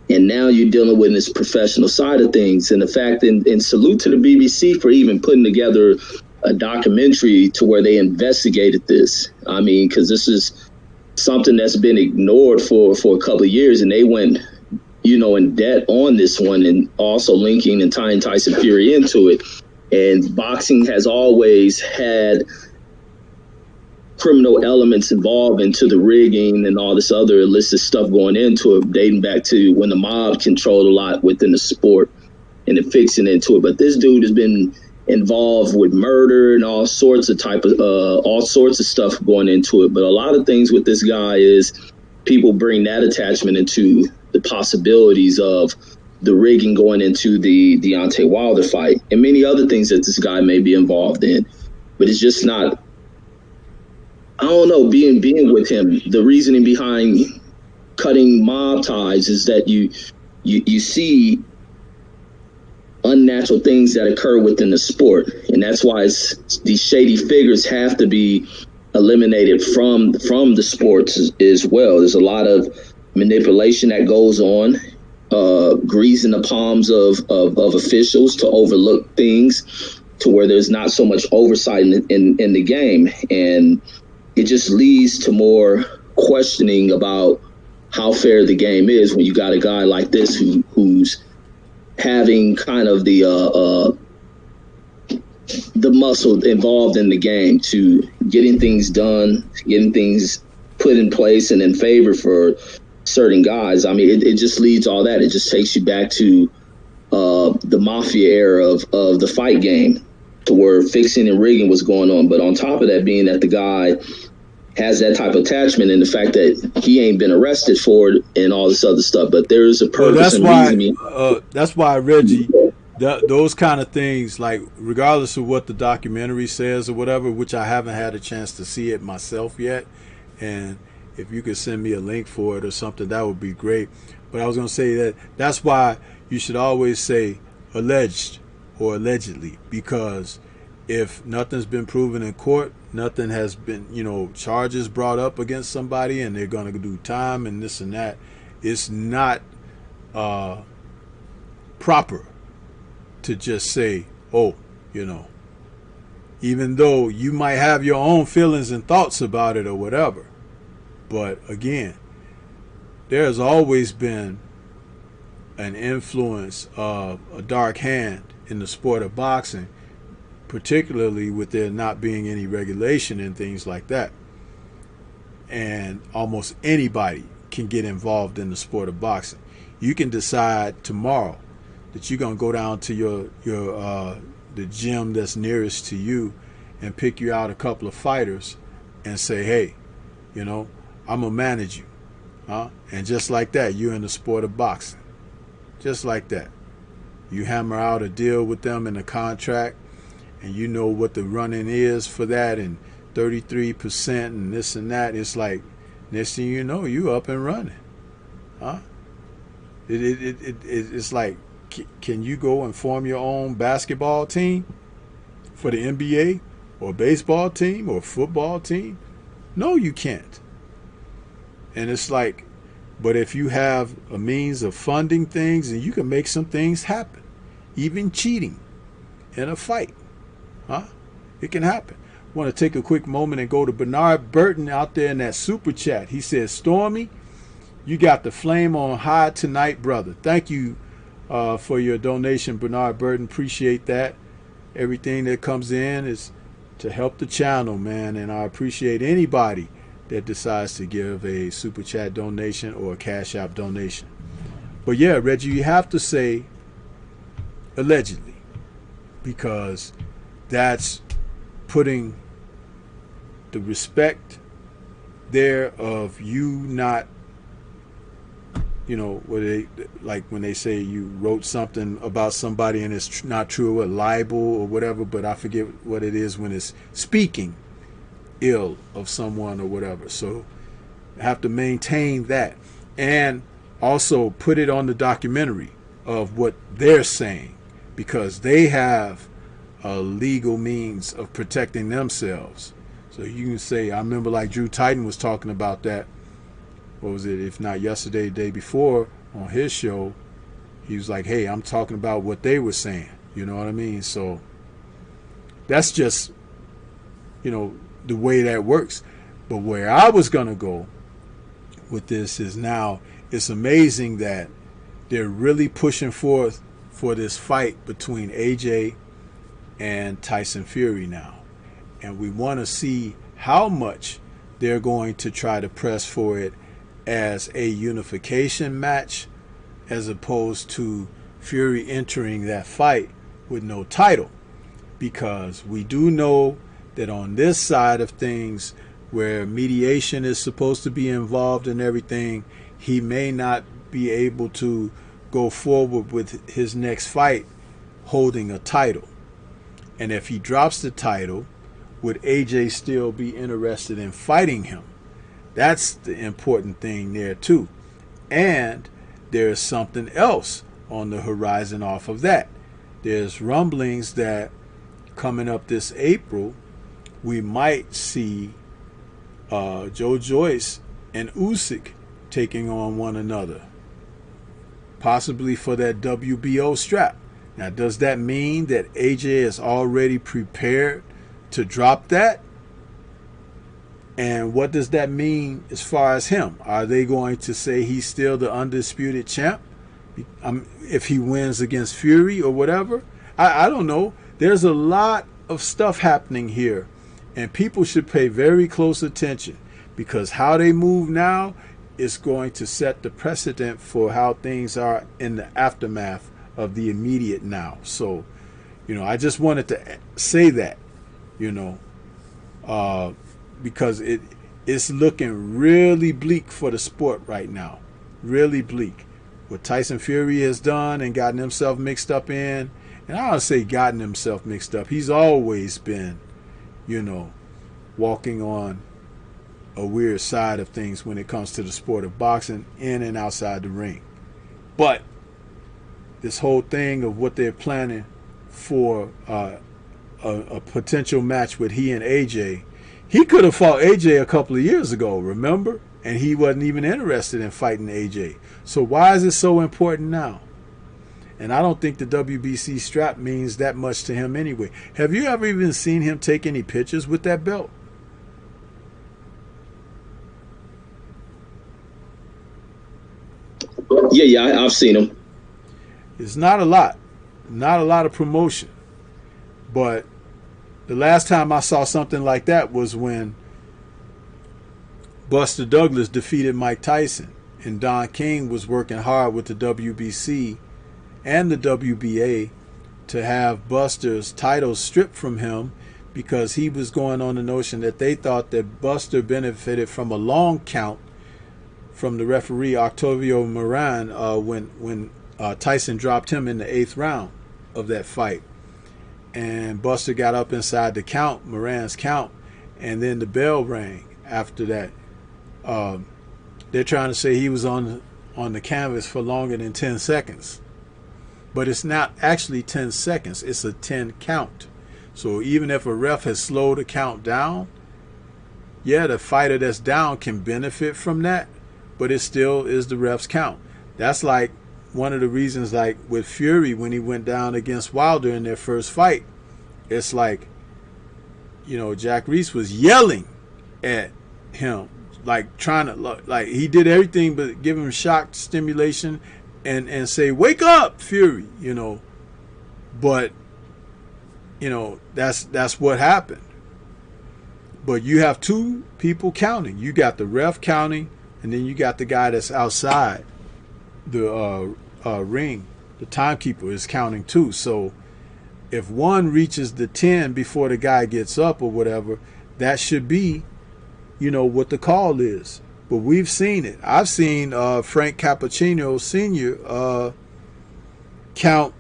And now you're dealing with this professional side of things. And the fact, and salute to the BBC for even putting together a documentary to where they investigated this. I mean, because this is something that's been ignored for a couple of years, and they went, in debt on this one, and also linking and tying Tyson Fury into it. And boxing has always had criminal elements involved into the rigging and all this other illicit stuff going into it, dating back to when the mob controlled a lot within the sport and then fixing into it. But this dude has been involved with murder and all sorts of stuff going into it. But a lot of things with this guy is people bring that attachment into the possibilities of the rigging going into the Deontay Wilder fight and many other things that this guy may be involved in. But it's just not, I don't know, being with him, the reasoning behind cutting mob ties is that you see unnatural things that occur within the sport, and that's why these shady figures have to be eliminated from the sports as well. There's a lot of manipulation that goes on, greasing the palms of officials to overlook things to where there's not so much oversight in the game, and it just leads to more questioning about how fair the game is when you got a guy like this who's having kind of the muscle involved in the game to getting things done, getting things put in place and in favor for certain guys. I mean, it just leads all that. It just takes you back to the mafia era of the fight game, to where fixing and rigging was going on. But on top of that, being that the guy has that type of attachment, and the fact that he ain't been arrested for it and all this other stuff. But there is a purpose and reason. That's why, Reggie, those kind of things, like regardless of what the documentary says or whatever, which I haven't had a chance to see it myself yet, and if you could send me a link for it or something, that would be great. But I was going to say that's why you should always say alleged or allegedly, because if nothing's been proven in court, nothing has been, charges brought up against somebody and they're going to do time and this and that, it's not proper to just say, even though you might have your own feelings and thoughts about it or whatever. But again, there's always been an influence of a dark hand in the sport of boxing, particularly with there not being any regulation and things like that. And almost anybody can get involved in the sport of boxing. You can decide tomorrow that you're going to go down to the gym that's nearest to you and pick you out a couple of fighters and say, hey, I'm going to manage you. And just like that, you're in the sport of boxing. Just like that. You hammer out a deal with them in a contract, and you know what the running is for that, and 33% and this and that. It's like, next thing you know, you up and running. It's like, can you go and form your own basketball team for the NBA, or baseball team, or football team? No, you can't. And it's like, but if you have a means of funding things, and you can make some things happen, even cheating in a fight, it can happen. I want to take a quick moment and go to Bernard Burton out there in that super chat. He says, Stormy, you got the flame on high tonight, brother. Thank you for your donation, Bernard Burton. Appreciate that. Everything that comes in is to help the channel, man, and I appreciate anybody that decides to give a super chat donation or a Cash App donation. But yeah, Reggie, you have to say allegedly, because that's putting the respect there of you not, what they, like when they say you wrote something about somebody and it's not true, or libel or whatever, but I forget what it is when it's speaking ill of someone or whatever. So I have to maintain that, and also put it on the documentary of what they're saying, because they have a legal means of protecting themselves. So you can say, I remember like Drew Titan was talking about that, what was it, if not yesterday, the day before, on his show. He was like, hey, I'm talking about what they were saying, you know what I mean? So That's just, you know, the way that works. But where I was going to go with this is now it's amazing that they're really pushing forth for this fight between AJ and Tyson Fury now. And we want to see how much they're going to try to press for it as a unification match, as opposed to Fury entering that fight with no title. Because we do know that on this side of things, where mediation is supposed to be involved in everything, he may not be able to go forward with his next fight holding a title. And if he drops the title, would AJ still be interested in fighting him? That's the important thing there too. And there's something else on the horizon off of that. There's rumblings that coming up this April, we might see Joe Joyce and Usyk taking on one another, possibly for that WBO strap. Now, does that mean that AJ is already prepared to drop that? And what does that mean as far as him? Are they going to say he's still the undisputed champ if he wins against Fury or whatever? I don't know. There's a lot of stuff happening here, and people should pay very close attention, because how they move now is going to set the precedent for how things are in the aftermath of the immediate now. So, you know, I just wanted to say that, you know, because it's looking really bleak for the sport right now. Really bleak. What Tyson Fury has done and gotten himself mixed up in, and I don't say gotten himself mixed up. He's always been, you know, walking on a weird side of things when it comes to the sport of boxing, in and outside the ring. But this whole thing of what they're planning for a potential match with he and AJ, he could have fought AJ a couple of years ago, remember? And he wasn't even interested in fighting AJ. So why is it so important now? And I don't think the WBC strap means that much to him anyway. Have you ever even seen him take any pictures with that belt? Yeah, I've seen him. It's not a lot. Not a lot of promotion. But the last time I saw something like that was when Buster Douglas defeated Mike Tyson, and Don King was working hard with the WBC and the WBA to have Buster's titles stripped from him, because he was going on the notion that they thought that Buster benefited from a long count from the referee Octavio Moran when Tyson dropped him in the 8th round of that fight. And Buster got up inside the count, Moran's count, and then the bell rang after that. They're trying to say he was on the canvas for longer than 10 seconds. But it's not actually 10 seconds. It's a 10 count. So even if a ref has slowed the count down, yeah, the fighter that's down can benefit from that, but it still is the ref's count. That's like one of the reasons, like with Fury when he went down against Wilder in their first fight. It's like, you know, Jack Reese was yelling at him, like trying to, like he did everything but give him shock stimulation and say, wake up, Fury, you know. But, you know, that's what happened. But you have two people counting. You got the ref counting, and then you got the guy that's outside the ring. The timekeeper is counting too. So if one reaches the 10 before the guy gets up or whatever, that should be, you know, what the call is. But we've seen it. I've seen Frank Cappuccino Sr. Count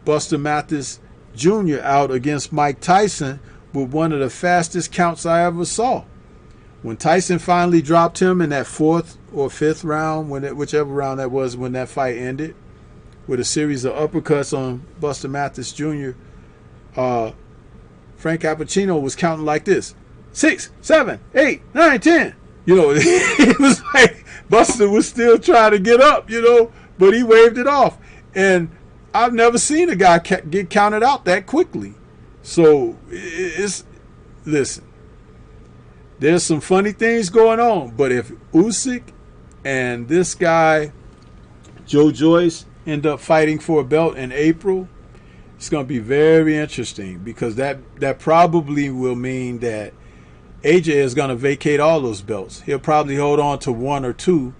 Buster Mathis Jr. out against Mike Tyson with one of the fastest counts I ever saw. When Tyson finally dropped him in that 4th or 5th round, whichever round that was when that fight ended, with a series of uppercuts on Buster Mathis Jr., Frank Cappuccino was counting like this: 6, 7, 8, 9, 10. You know, it was like Buster was still trying to get up, you know, but he waved it off. And I've never seen a guy get counted out that quickly. So it's, listen, there's some funny things going on, but if Usyk and this guy Joe Joyce end up fighting for a belt in April, it's going to be very interesting, because that probably will mean that AJ is going to vacate all those belts. He'll probably hold on to one or two,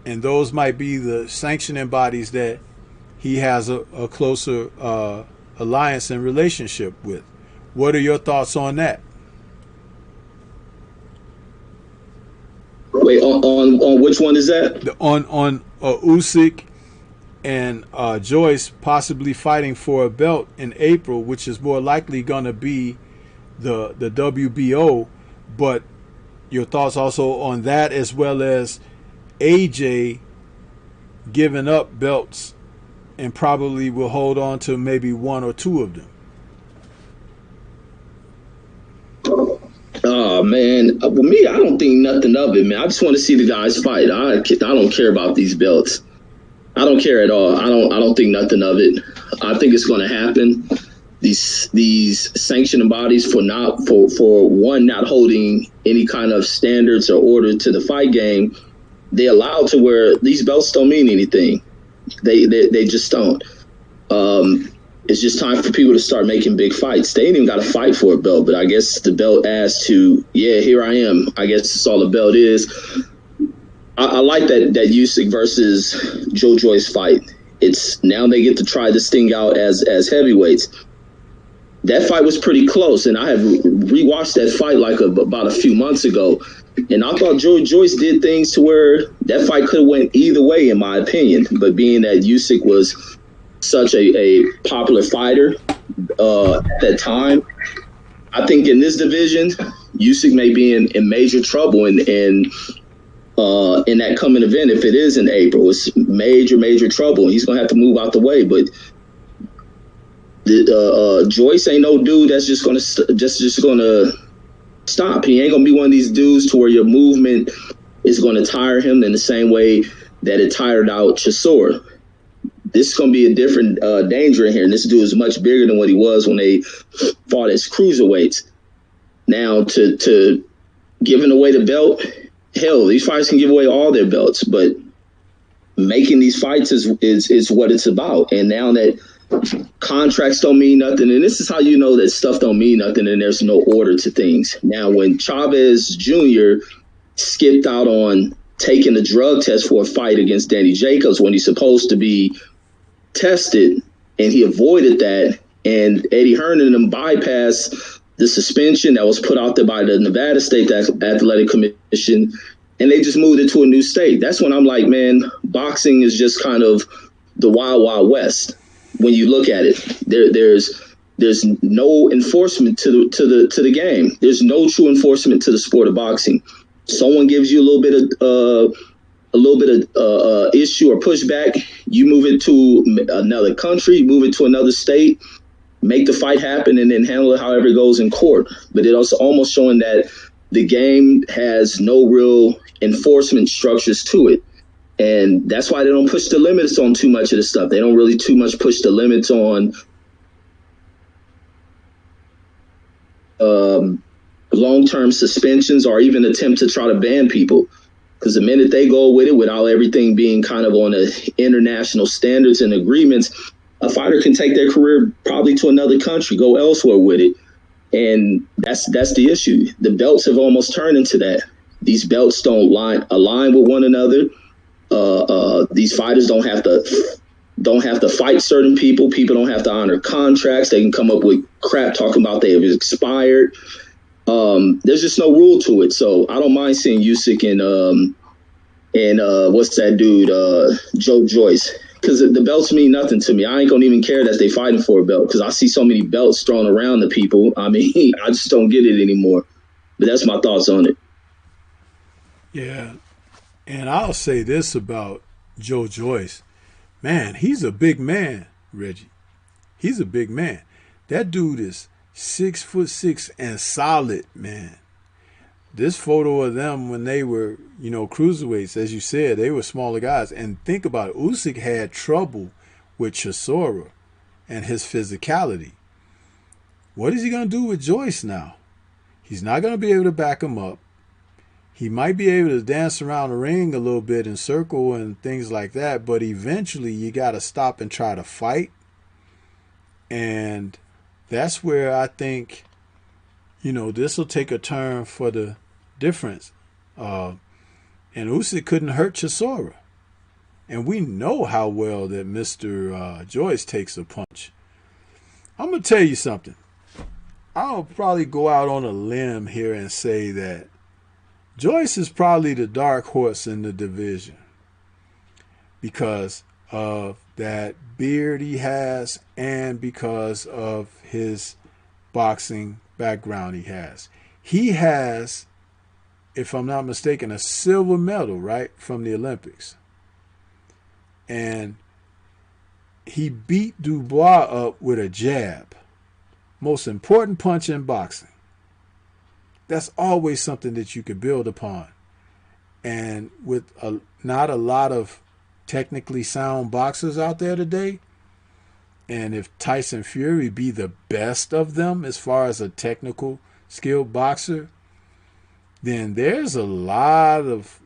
and those might be the sanctioning bodies that he has a closer alliance and relationship with. What are your thoughts on that? Wait, on which one is that? On Usyk and Joyce possibly fighting for a belt in April, which is more likely going to be the WBO. But your thoughts also on that, as well as AJ giving up belts and probably will hold on to maybe one or two of them. Oh man, with me, I don't think nothing of it, man. I just want to see the guys fight. I don't care about these belts. I don't care at all. I don't think nothing of it. I think it's going to happen. These sanctioning bodies for not holding any kind of standards or order to the fight game, they allow to where these belts don't mean anything. They just don't. It's just time for people to start making big fights. They ain't even got to fight for a belt, but I guess the belt adds to, yeah, here I am. I guess that's all the belt is. I like that Usyk versus Joe Joyce fight. It's now they get to try this thing out as heavyweights. That fight was pretty close, and I have rewatched that fight like about a few months ago, and I thought Joe Joyce did things to where that fight could have went either way, in my opinion. But being that Usyk was such a popular fighter at that time, I think in this division, Usyk may be in major trouble in that coming event. If it is in April, it's major trouble. He's gonna have to move out the way. But Joyce ain't no dude that's just gonna stop. He ain't gonna be one of these dudes to where your movement is gonna tire him in the same way that it tired out Chisora. This is gonna be a different danger in here, and this dude is much bigger than what he was when they fought as cruiserweights. Now to giving away the belt, hell, these fighters can give away all their belts, but making these fights is what it's about. And now that contracts don't mean nothing, and this is how you know that stuff don't mean nothing and there's no order to things. Now, when Chavez Jr. skipped out on taking a drug test for a fight against Danny Jacobs when he's supposed to be tested, and he avoided that, and Eddie Hearn and them bypassed the suspension that was put out there by the Nevada State Athletic Commission, and they just moved it to a new state. That's when I'm like, man, boxing is just kind of the wild, wild west. When you look at it, there's no enforcement to the game. There's no true enforcement to the sport of boxing. Someone gives you a little bit of issue or pushback, you move it to another country, move it to another state, make the fight happen, and then handle it however it goes in court. But it also almost showing that the game has no real enforcement structures to it. And that's why they don't push the limits on too much of the stuff. They don't really too much push the limits on long-term suspensions or even attempt to try to ban people. Because the minute they go with it, without everything being kind of on international standards and agreements, a fighter can take their career probably to another country, go elsewhere with it. And that's the issue. The belts have almost turned into that. These belts don't align with one another. These fighters don't have to fight certain people. People don't have to honor contracts. They can come up with crap talking about they have expired. There's just no rule to it. So I don't mind seeing Usyk and what's that dude, Joe Joyce, because the belts mean nothing to me. I ain't gonna even care that they fighting for a belt because I see so many belts thrown around to people. I mean, I just don't get it anymore. But that's my thoughts on it. Yeah. And I'll say this about Joe Joyce. Man, he's a big man, Reggie. He's a big man. That dude is 6'6" and solid, man. This photo of them when they were, cruiserweights, as you said, they were smaller guys. And think about it. Usyk had trouble with Chisora and his physicality. What is he going to do with Joyce now? He's not going to be able to back him up. He might be able to dance around the ring a little bit in circle and things like that, but eventually you got to stop and try to fight. And that's where I think, this will take a turn for the difference. And Usyk couldn't hurt Chisora. And we know how well that Mr. Joyce takes a punch. I'm going to tell you something. I'll probably go out on a limb here and say that Joyce is probably the dark horse in the division because of that beard he has and because of his boxing background he has. He has, if I'm not mistaken, a silver medal, right, from the Olympics. And he beat Dubois up with a jab. Most important punch in boxing. That's always something that you could build upon. And with not a lot of technically sound boxers out there today, and if Tyson Fury be the best of them as far as a technical skilled boxer, then there's a lot of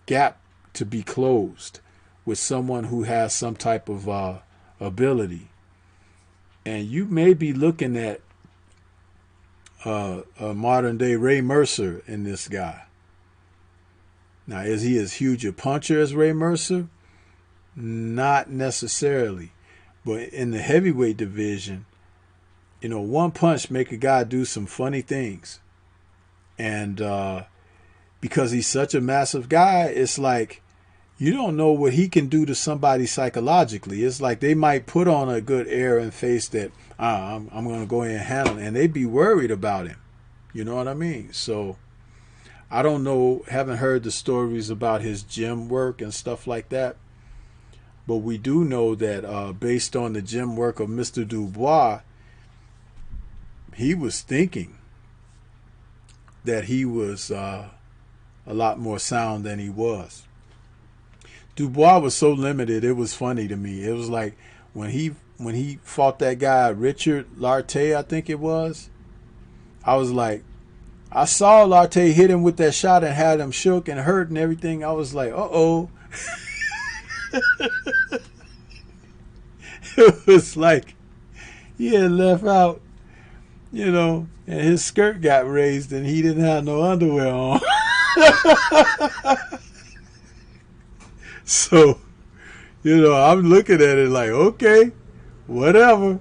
gap to be closed with someone who has some type of ability. And you may be looking at a modern day Ray Mercer in this guy. Now, is he as huge a puncher as Ray Mercer? Not necessarily. But in the heavyweight division, one punch make a guy do some funny things. And because he's such a massive guy, it's like you don't know what he can do to somebody psychologically. It's like they might put on a good air and face that I'm going to go ahead and handle it, and they'd be worried about him. You know what I mean? So I don't know, haven't heard the stories about his gym work and stuff like that. But we do know that based on the gym work of Mr. Dubois, he was thinking that he was a lot more sound than he was. Dubois was so limited, it was funny to me. It was like when he fought that guy, Richard Lartey, I think it was, I was like, I saw Lartey hit him with that shot and had him shook and hurt and everything. I was like, uh-oh. It was like he had left out, and his skirt got raised and he didn't have no underwear on. So, I'm looking at it like, okay, whatever.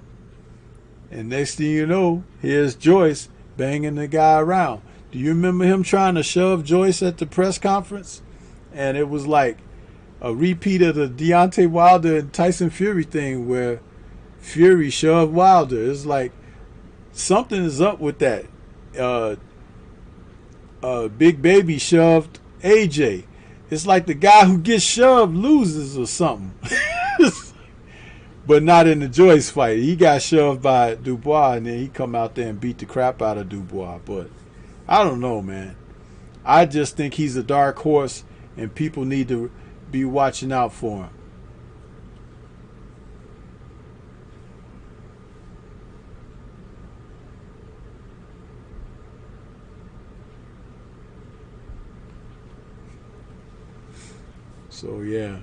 And next thing you know, here's Joyce banging the guy around. Do you remember him trying to shove Joyce at the press conference? And it was like a repeat of the Deontay Wilder and Tyson Fury thing where Fury shoved Wilder. It's like something is up with that. Big Baby shoved AJ. It's like the guy who gets shoved loses or something. But not in the Joyce fight. He got shoved by Dubois and then he come out there and beat the crap out of Dubois. But I don't know, man. I just think he's a dark horse and people need to be watching out for him. So yeah.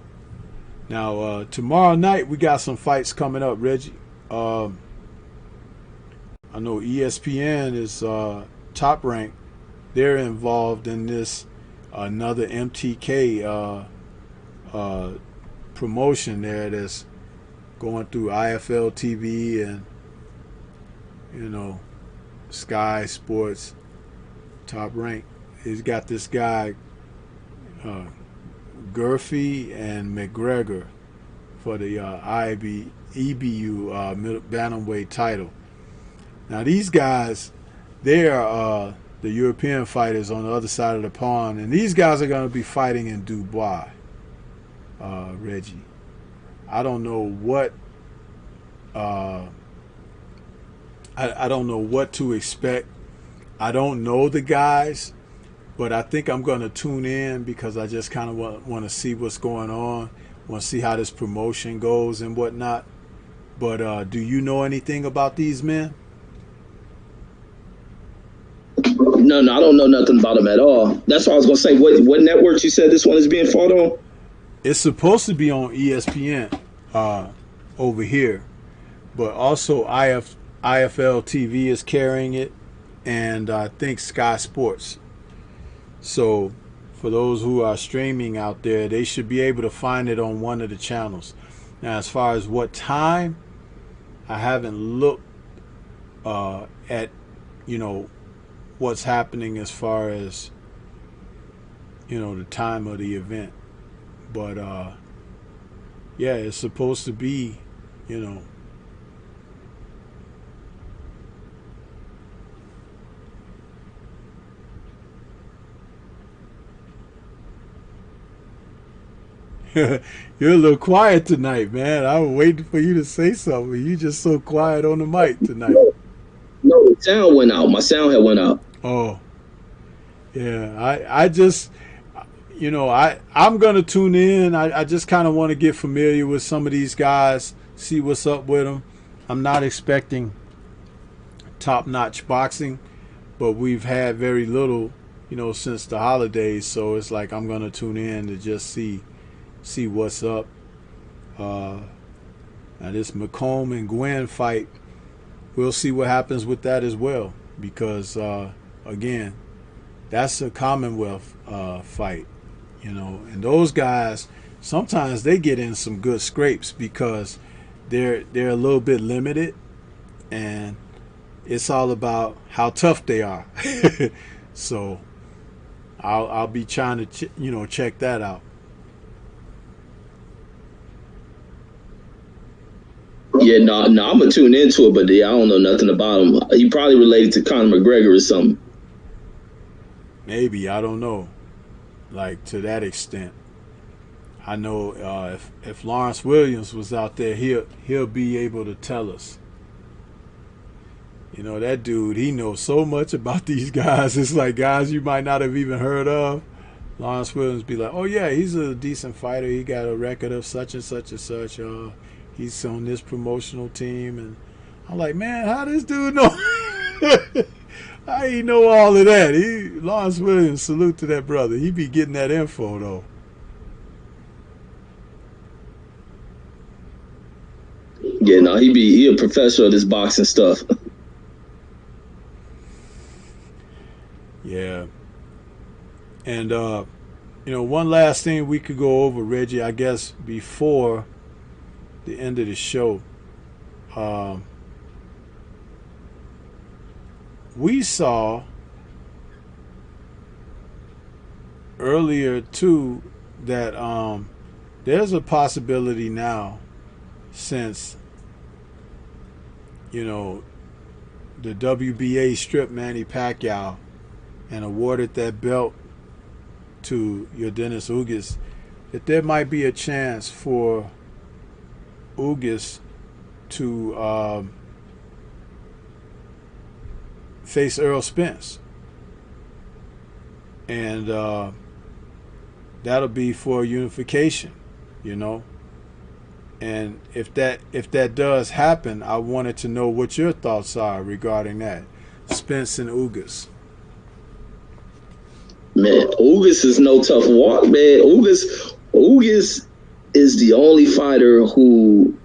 Now tomorrow night we got some fights coming up, Reggie. I know ESPN is Top Rank. They're involved in this another MTK promotion there that's going through IFL TV and Sky Sports. Top Rank. He's got this guy Gurfey and McGregor for the EBU bantamweight title. Now these guys, they are the European fighters on the other side of the pond, and these guys are going to be fighting in Dubai. Reggie, I don't know what I don't know what to expect. I don't know the guys. But I think I'm going to tune in because I just kind of want to see what's going on, want to see how this promotion goes and whatnot. But do you know anything about these men? No, I don't know nothing about him at all. That's what I was gonna say. What network you said this one is being fought on? It's supposed to be on ESPN over here, but also IFL TV is carrying it, and I think Sky Sports. So for those who are streaming out there, they should be able to find it on one of the channels. Now, as far as what time, I haven't looked at, what's happening as far as, the time of the event. But, yeah, it's supposed to be, You're a little quiet tonight, man. I was waiting for you to say something. You just so quiet on the mic tonight. No, the sound went out. My sound had went out. Oh, yeah. I just, I'm going to tune in. I just kind of want to get familiar with some of these guys, see what's up with them. I'm not expecting top-notch boxing, but we've had very little, since the holidays. So it's like I'm going to tune in to just see what's up. Now this McComb and Gwen fight, we'll see what happens with that as well, because again, that's a Commonwealth fight, and those guys sometimes they get in some good scrapes because they're a little bit limited, and it's all about how tough they are. So I'll be trying to check that out. Yeah, no, I'm gonna tune into it, but I don't know nothing about him. He probably related to Conor McGregor or something. Maybe, I don't know. Like, to that extent. I know if Lawrence Williams was out there, he'll be able to tell us. That dude, he knows so much about these guys. It's like guys you might not have even heard of. Lawrence Williams be like, oh yeah, he's a decent fighter. He got a record of such and such and such. He's on this promotional team, and I'm like, man, how this dude know? How he know all of that? Lawrence Williams, salute to that brother. He be getting that info though. Yeah, no, he a professor of this boxing stuff. Yeah. And one last thing we could go over, Reggie, I guess before the end of the show. We saw earlier too that there's a possibility now, since the WBA stripped Manny Pacquiao and awarded that belt to Yordenis Ugas, that there might be a chance for Ugas to face Earl Spence, and that'll be for unification, and if that does happen, I wanted to know what your thoughts are regarding that, Spence and Ugas. Man, Ugas is no tough walk, man. Ugas is the only fighter who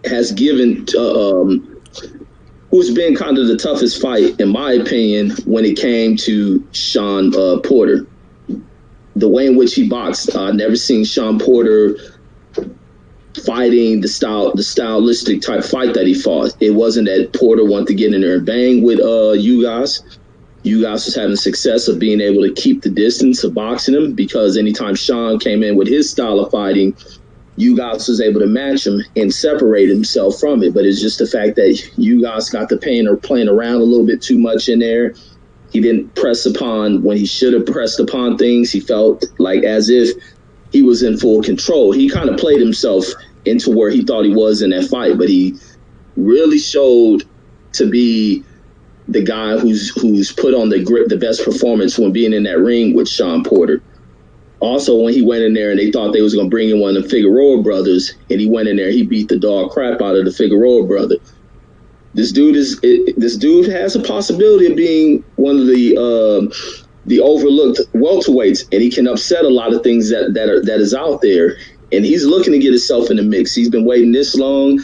has given, who's been kind of the toughest fight, in my opinion, when it came to Sean Porter. The way in which he boxed, I've never seen Sean Porter fighting the stylistic type fight that he fought. It wasn't that Porter wanted to get in there and bang with Ugas. Ugas was having success of being able to keep the distance of boxing him, because anytime Sean came in with his style of fighting, Ugas was able to match him and separate himself from it. But it's just the fact that Ugas got the pain or playing around a little bit too much in there. He didn't press upon when he should have pressed upon things. He felt like as if he was in full control. He kind of played himself into where he thought he was in that fight, but he really showed to be the guy who's put on the best performance when being in that ring with Sean Porter. Also, when he went in there and they thought they was going to bring in one of the Figueroa brothers, and he went in there, he beat the dog crap out of the Figueroa brother. This dude has a possibility of being one of the overlooked welterweights, and he can upset a lot of things that is out there. And he's looking to get himself in the mix. He's been waiting this long,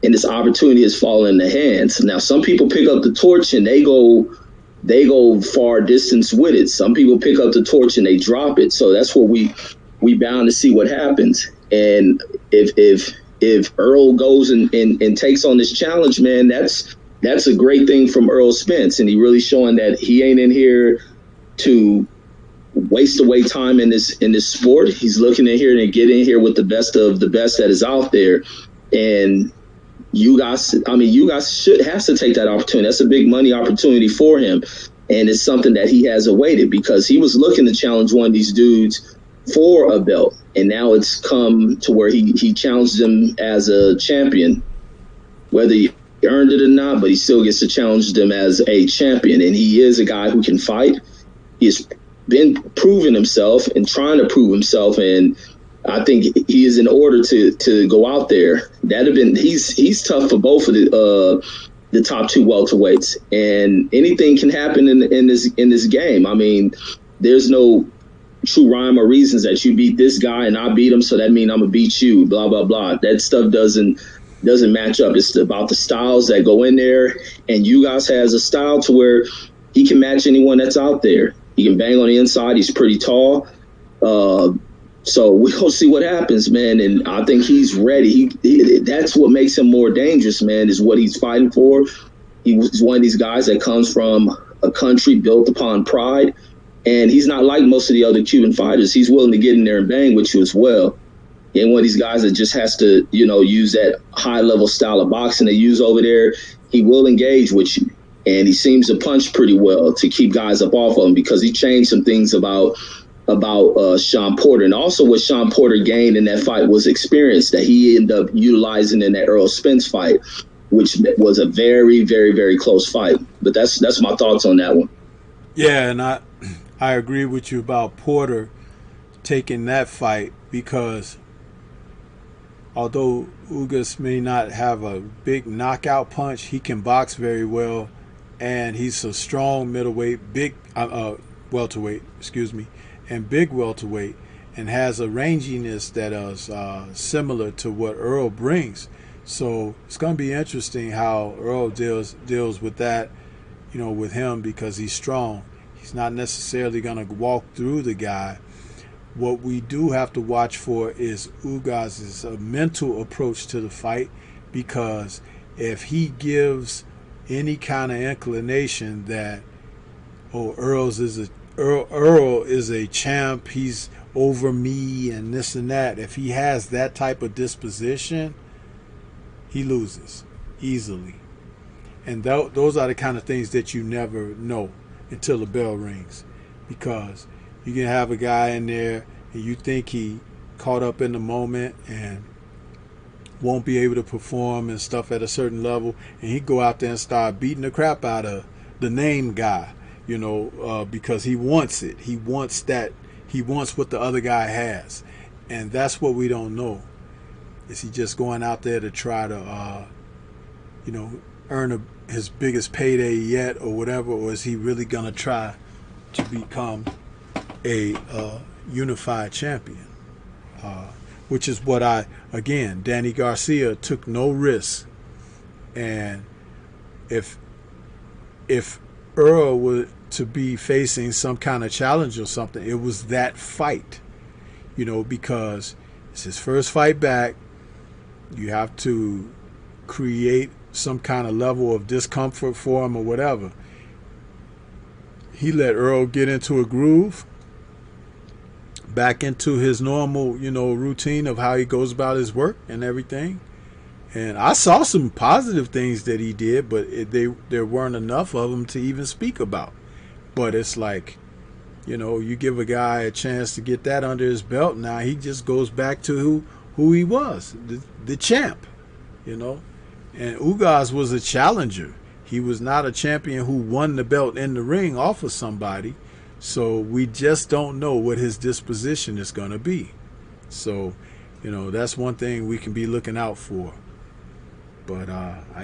and this opportunity has fallen in the hands. Now, some people pick up the torch and they go far distance with it. Some people pick up the torch and they drop it. So that's what we bound to see what happens. And if Earl goes and takes on this challenge, man, that's a great thing from Earl Spence. And he really showing that he ain't in here to waste away time in this sport. He's looking in here and get in here with the best of the best that is out there. And you guys has to take that opportunity. That's a big money opportunity for him. And it's something that he has awaited, because he was looking to challenge one of these dudes for a belt. And now it's come to where he challenged him as a champion, whether he earned it or not, but he still gets to challenge them as a champion. And he is a guy who can fight. He's been proving himself and trying to prove himself. And I think he is in order to go out there. He's tough for both of the top two welterweights, and anything can happen in this game. I mean, there's no true rhyme or reasons that you beat this guy and I beat him, so that means I'm gonna beat you. Blah blah blah. That stuff doesn't match up. It's about the styles that go in there, and you guys has a style to where he can match anyone that's out there. He can bang on the inside. He's pretty tall. So we're going to see what happens, man. And I think he's ready. That's what makes him more dangerous, man, is what he's fighting for. He's one of these guys that comes from a country built upon pride. And he's not like most of the other Cuban fighters. He's willing to get in there and bang with you as well. And one of these guys that just has to, use that high-level style of boxing they use over there. He will engage with you. And he seems to punch pretty well to keep guys up off of him, because he changed some things about Sean Porter. And also what Sean Porter gained in that fight was experience that he ended up utilizing in that Earl Spence fight, which was a very, very, very close fight. But that's my thoughts on that one. Yeah, and I agree with you about Porter taking that fight, because although Ugas may not have a big knockout punch, he can box very well, and he's a strong middleweight, welterweight, and big welterweight, and has a ranginess that is similar to what Earl brings. So it's going to be interesting how Earl deals with that, with him, because he's strong. He's not necessarily going to walk through the guy. What we do have to watch for is Ugas's mental approach to the fight, because if he gives any kind of inclination that, Earl is a champ, he's over me and this and that, if he has that type of disposition, he loses easily. And those are the kind of things that you never know until the bell rings, because you can have a guy in there and you think he caught up in the moment and won't be able to perform and stuff at a certain level, and he go out there and start beating the crap out of the name guy, because he wants it. He wants that. He wants what the other guy has, and that's what we don't know. Is he just going out there to try to, earn his biggest payday yet, or whatever, or is he really gonna try to become a unified champion? Which is what Danny Garcia took no risk, and if Earl were to be facing some kind of challenge or something, it was that fight, because it's his first fight back. You have to create some kind of level of discomfort for him or whatever. He let Earl get into a groove, back into his normal, routine of how he goes about his work and everything. And I saw some positive things that he did, but there weren't enough of them to even speak about. But it's like, you give a guy a chance to get that under his belt, now he just goes back to who he was, the champ, And Ugas was a challenger. He was not a champion who won the belt in the ring off of somebody. So we just don't know what his disposition is going to be. So, that's one thing we can be looking out for. But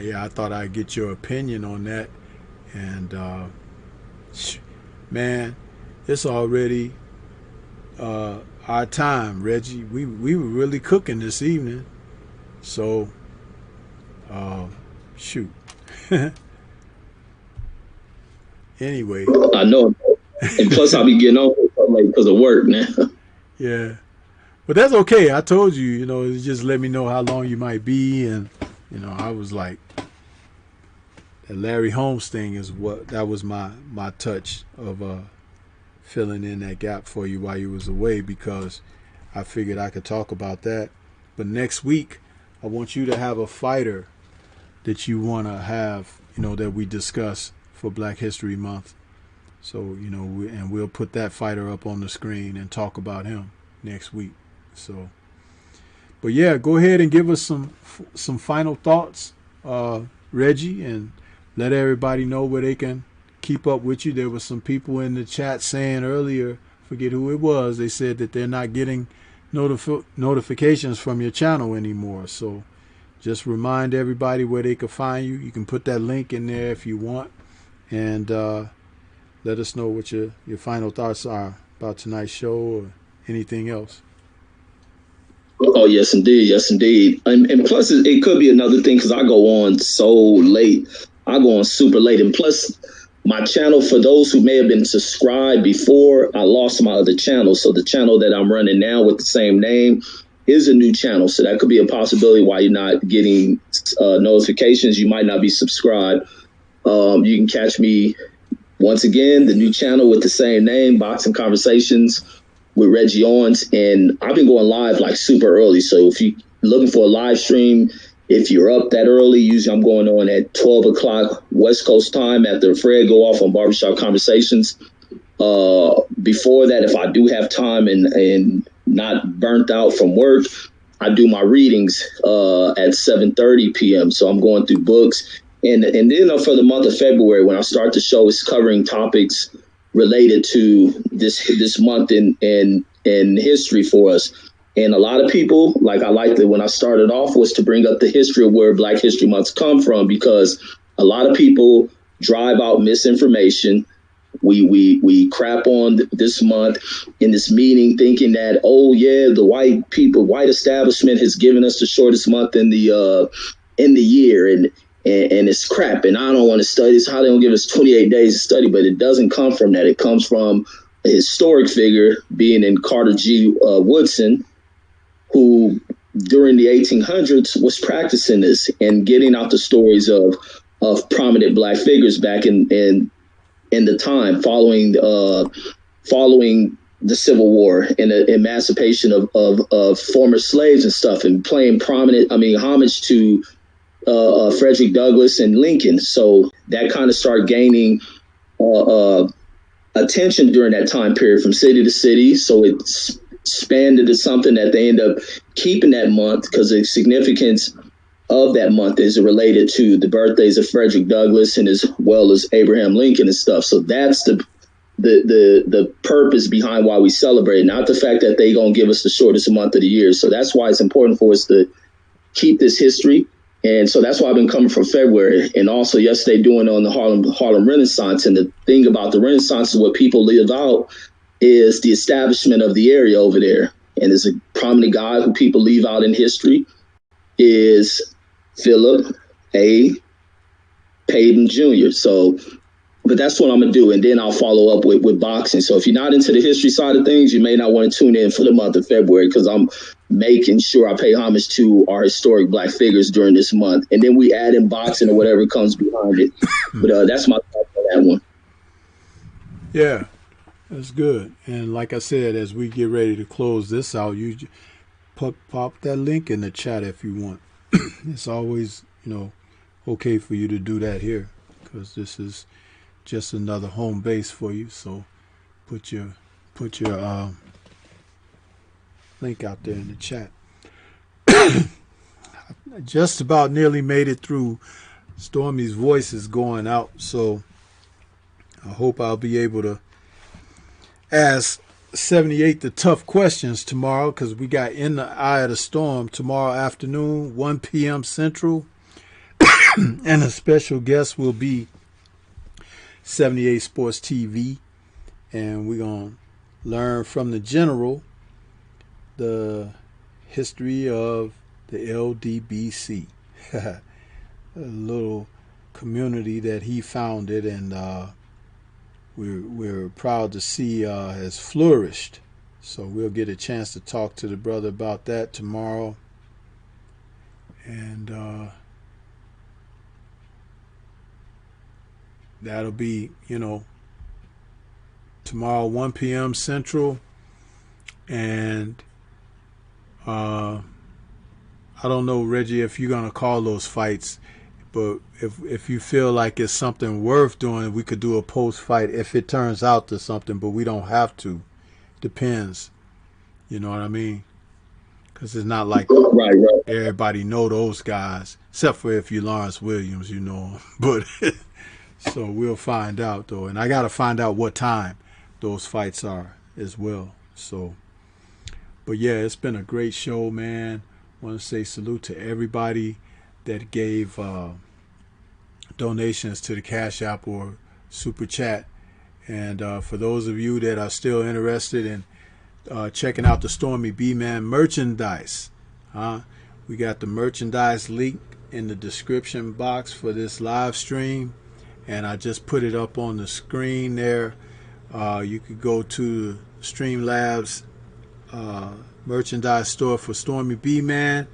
yeah, I thought I'd get your opinion on that. And man, it's already our time, Reggie. We were really cooking this evening. So shoot. Anyway. I know. And plus I'll be getting on late because of work now. Yeah. But that's okay. I told you, you know, just let me know how long you might be. And, you know, I was like, the Larry Holmes thing is that was my touch of filling in that gap for you while you was away, because I figured I could talk about that. But next week, I want you to have a fighter that you want to have, you know, that we discuss for Black History Month. So, you know, we'll put that fighter up on the screen and talk about him next week. So, but yeah, go ahead and give us some final thoughts, Reggie, and let everybody know where they can keep up with you. There were some people in the chat saying earlier, forget who it was, they said that they're not getting notifications from your channel anymore. So just remind everybody where they can find you. You can put that link in there if you want, and let us know what your final thoughts are about tonight's show or anything else. Oh, yes, indeed. Yes, indeed. And plus, it could be another thing because I go on so late. I go on super late. And plus, my channel, for those who may have been subscribed before, I lost my other channel. So the channel that I'm running now with the same name is a new channel. So that could be a possibility why you're not getting notifications. You might not be subscribed. You can catch me once again, the new channel with the same name, Boxing Conversations with Reggie Owens. And I've been going live like super early. So if you're looking for a live stream, if you're up that early, usually I'm going on at 12 o'clock West Coast time after Fred go off on Barbershop Conversations. Before that, if I do have time and not burnt out from work, I do my readings at 7:30 p.m. So I'm going through books. And then for the month of February, when I start the show, it's covering topics related to this month in history for us. And a lot of people, like I liked it when I started off, was to bring up the history of where Black History Months come from, because a lot of people drive out misinformation. We crap on this month in this meeting, thinking that, oh yeah, the white establishment has given us the shortest month in the year, and it's crap, and I don't want to study. It's how they don't give us 28 days to study, but it doesn't come from that. It comes from a historic figure, being in Carter G. Woodson, who during the 1800s was practicing this and getting out the stories of prominent Black figures back in the time following the Civil War and the emancipation of former slaves and stuff, and paying homage to Frederick Douglass and Lincoln. So that kind of started gaining attention during that time period from city to city. So it expanded to something that they end up keeping that month, because the significance of that month is related to the birthdays of Frederick Douglass and as well as Abraham Lincoln and stuff. So that's the purpose behind why we celebrate, not the fact that they gonna give us the shortest month of the year. So that's why it's important for us to keep this history. And so that's why I've been coming from February. And also yesterday doing on the Harlem Renaissance. And the thing about the Renaissance is what people live out is the establishment of the area over there. And there's a prominent guy who people leave out in history is Philip A. Payton Jr. So, but that's what I'm going to do. And then I'll follow up with boxing. So if you're not into the history side of things, you may not want to tune in for the month of February, because I'm making sure I pay homage to our historic Black figures during this month. And then we add in boxing or whatever comes behind it. But that's my thought on that one. Yeah, that's good. And like I said, as we get ready to close this out, you pop that link in the chat if you want. It's always, okay for you to do that here, because this is just another home base for you. So put your link out there in the chat. I just about nearly made it through. Stormy's voice is going out, so I hope I'll be able to ask 78 the tough questions tomorrow, because we got In the Eye of the Storm tomorrow afternoon, 1 p.m. Central. And a special guest will be 78 Sports TV. And we're going to learn from the general the history of the LDBC. A little community that he founded, and we're proud to see has flourished. So we'll get a chance to talk to the brother about that tomorrow. And that'll be, tomorrow 1 p.m. Central. And I don't know, Reggie, if you're gonna call those fights, but if you feel like it's something worth doing, we could do a post fight if it turns out to something, but we don't have to. Depends. You know what I mean? Because it's not like right. Everybody know those guys, except for if you Lawrence Williams, you know him. But so we'll find out, though. And I got to find out what time those fights are as well. So, but yeah, it's been a great show, man. I want to say salute to everybody that gave donations to the Cash App or Super Chat. And for those of you that are still interested in checking out the Stormybman merchandise, we got the merchandise link in the description box for this live stream, and I just put it up on the screen there. You could go to Streamlabs merchandise store for Stormybman,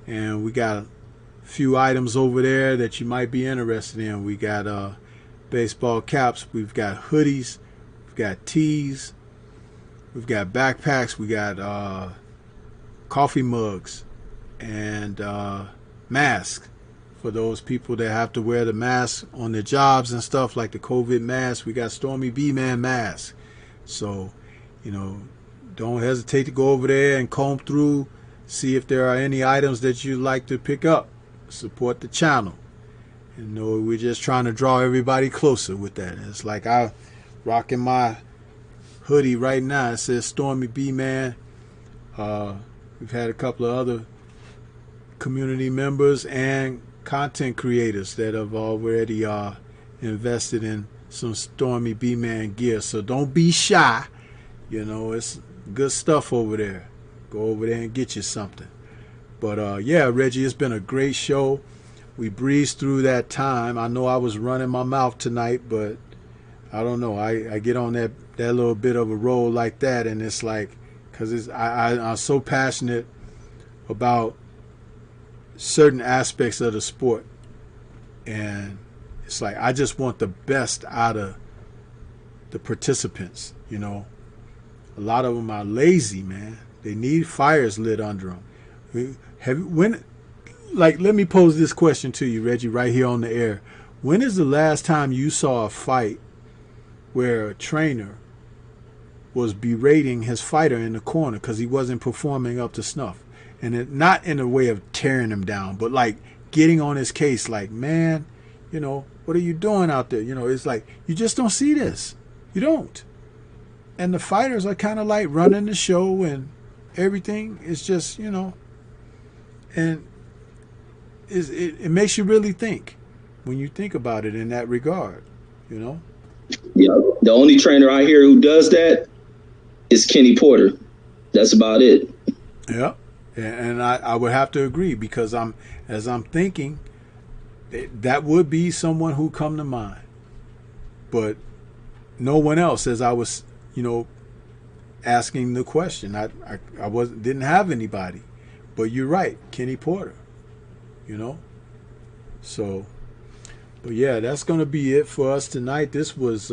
and we got a few items over there that you might be interested in. We got baseball caps, we've got hoodies, we've got tees, we've got backpacks, we got coffee mugs, and masks for those people that have to wear the mask on their jobs and stuff, like the COVID mask. We got Stormybman masks. So, don't hesitate to go over there and comb through, see if there are any items that you'd like to pick up. Support the channel. And we're just trying to draw everybody closer with that. It's like I rocking my hoodie right now. It says Stormybman. We've had a couple of other community members and content creators that have already invested in some Stormybman gear. So don't be shy. It's good stuff over there. Go over there and get you something. But yeah, Reggie, it's been a great show. We breezed through that time. I know I was running my mouth tonight, but I don't know. I get on that little bit of a roll like that, and it's like, because I'm so passionate about certain aspects of the sport, and it's like I just want the best out of the participants. A lot of them are lazy, man. They need fires lit under them. Let me pose this question to you, Reggie, right here on the air. When is the last time you saw a fight where a trainer was berating his fighter in the corner because he wasn't performing up to snuff? And not in a way of tearing him down, but like getting on his case, like, man, what are you doing out there? It's like, you just don't see this. You don't. And the fighters are kind of like running the show, and everything is just, and it makes you really think when you think about it in that regard, Yeah, the only trainer I hear who does that is Kenny Porter. That's about it. Yeah, and I would have to agree, because as I'm thinking, that would be someone who come to mind, but no one else. As I was, asking the question, I didn't have anybody, but you're right, Kenny Porter. So, but yeah, that's gonna be it for us tonight. This was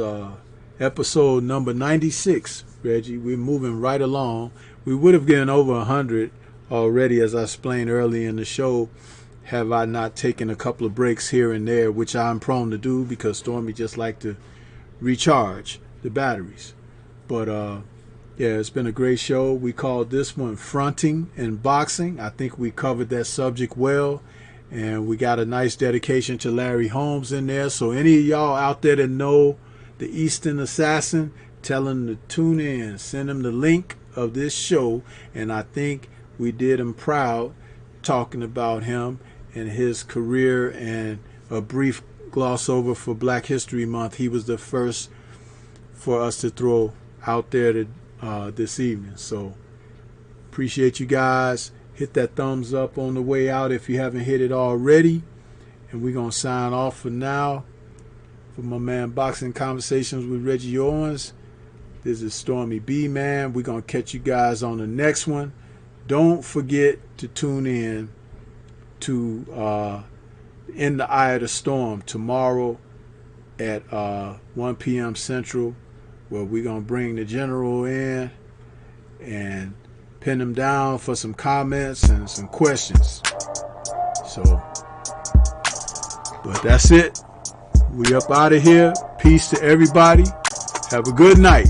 episode number 96, Reggie. We're moving right along. We would have gotten over 100 already, as I explained early in the show, have I not taken a couple of breaks here and there, which I'm prone to do because Stormy just like to recharge the batteries. But yeah, it's been a great show. We called this one Fronting and Boxing. I think we covered that subject well, and we got a nice dedication to Larry Holmes in there. So any of y'all out there that know the Eastern Assassin, tell him to tune in, send him the link of this show, and I think we did him proud talking about him and his career and a brief gloss over for Black History Month. He was the first for us to throw out there this evening. So appreciate you guys. Hit that thumbs up on the way out if you haven't hit it already. And we're going to sign off for now. For my man Boxing Conversations with Reggie Owens, this is Stormybman. We're going to catch you guys on the next one. Don't forget to tune in to In the Eye of the Storm tomorrow at 1 p.m. Central, where we're going to bring the general in and pin him down for some comments and some questions. So, but that's it. We up out of here. Peace to everybody. Have a good night.